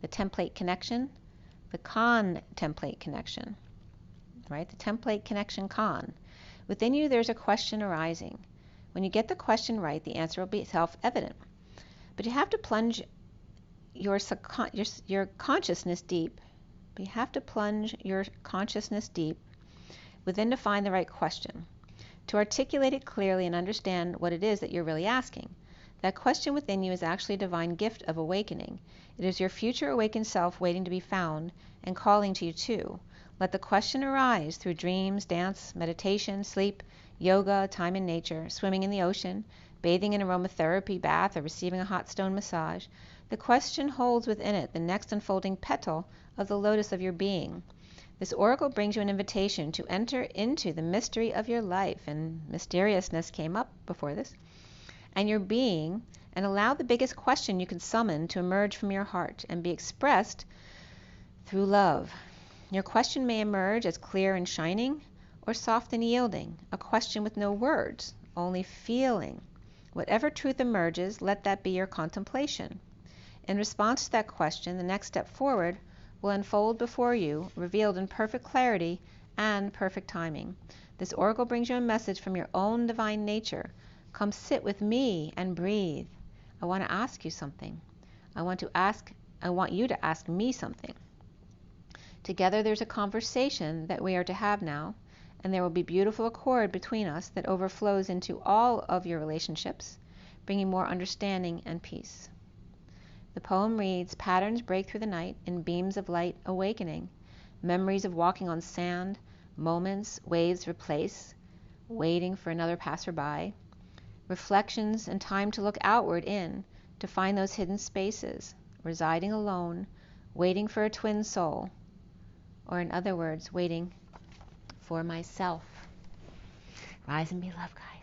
The template connection, the contemplate connection. right? The template connection con. Within you, there's a question arising. When you get the question right, the answer will be self-evident. But you have to plunge your consciousness deep. But you have to plunge your consciousness deep within to find the right question, to articulate it clearly and understand what it is that you're really asking. That question within you is actually a divine gift of awakening. It is your future awakened self waiting to be found and calling to you too. Let the question arise through dreams, dance, meditation, sleep, yoga, time in nature, swimming in the ocean, bathing in aromatherapy bath, or receiving a hot stone massage. The question holds within it the next unfolding petal of the lotus of your being. This oracle brings you an invitation to enter into the mystery of your life, and mysteriousness came up before this, and your being, and allow the biggest question you can summon to emerge from your heart and be expressed through love. Your question may emerge as clear and shining, or soft and yielding, a question with no words, only feeling. Whatever truth emerges, let that be your contemplation. In response to that question, the next step forward will unfold before you, revealed in perfect clarity and perfect timing. This oracle brings you a message from your own divine nature. Come sit with me and breathe. I want to ask you something. I want you to ask me something. Together there's a conversation that we are to have now, and there will be beautiful accord between us that overflows into all of your relationships, bringing more understanding and peace. The poem reads, patterns break through the night in beams of light awakening. Memories of walking on sand, moments, waves replace, waiting for another passerby. Reflections and time to look outward in, to find those hidden spaces, residing alone, waiting for a twin soul, or in other words, waiting for myself. Rise and be love, guys.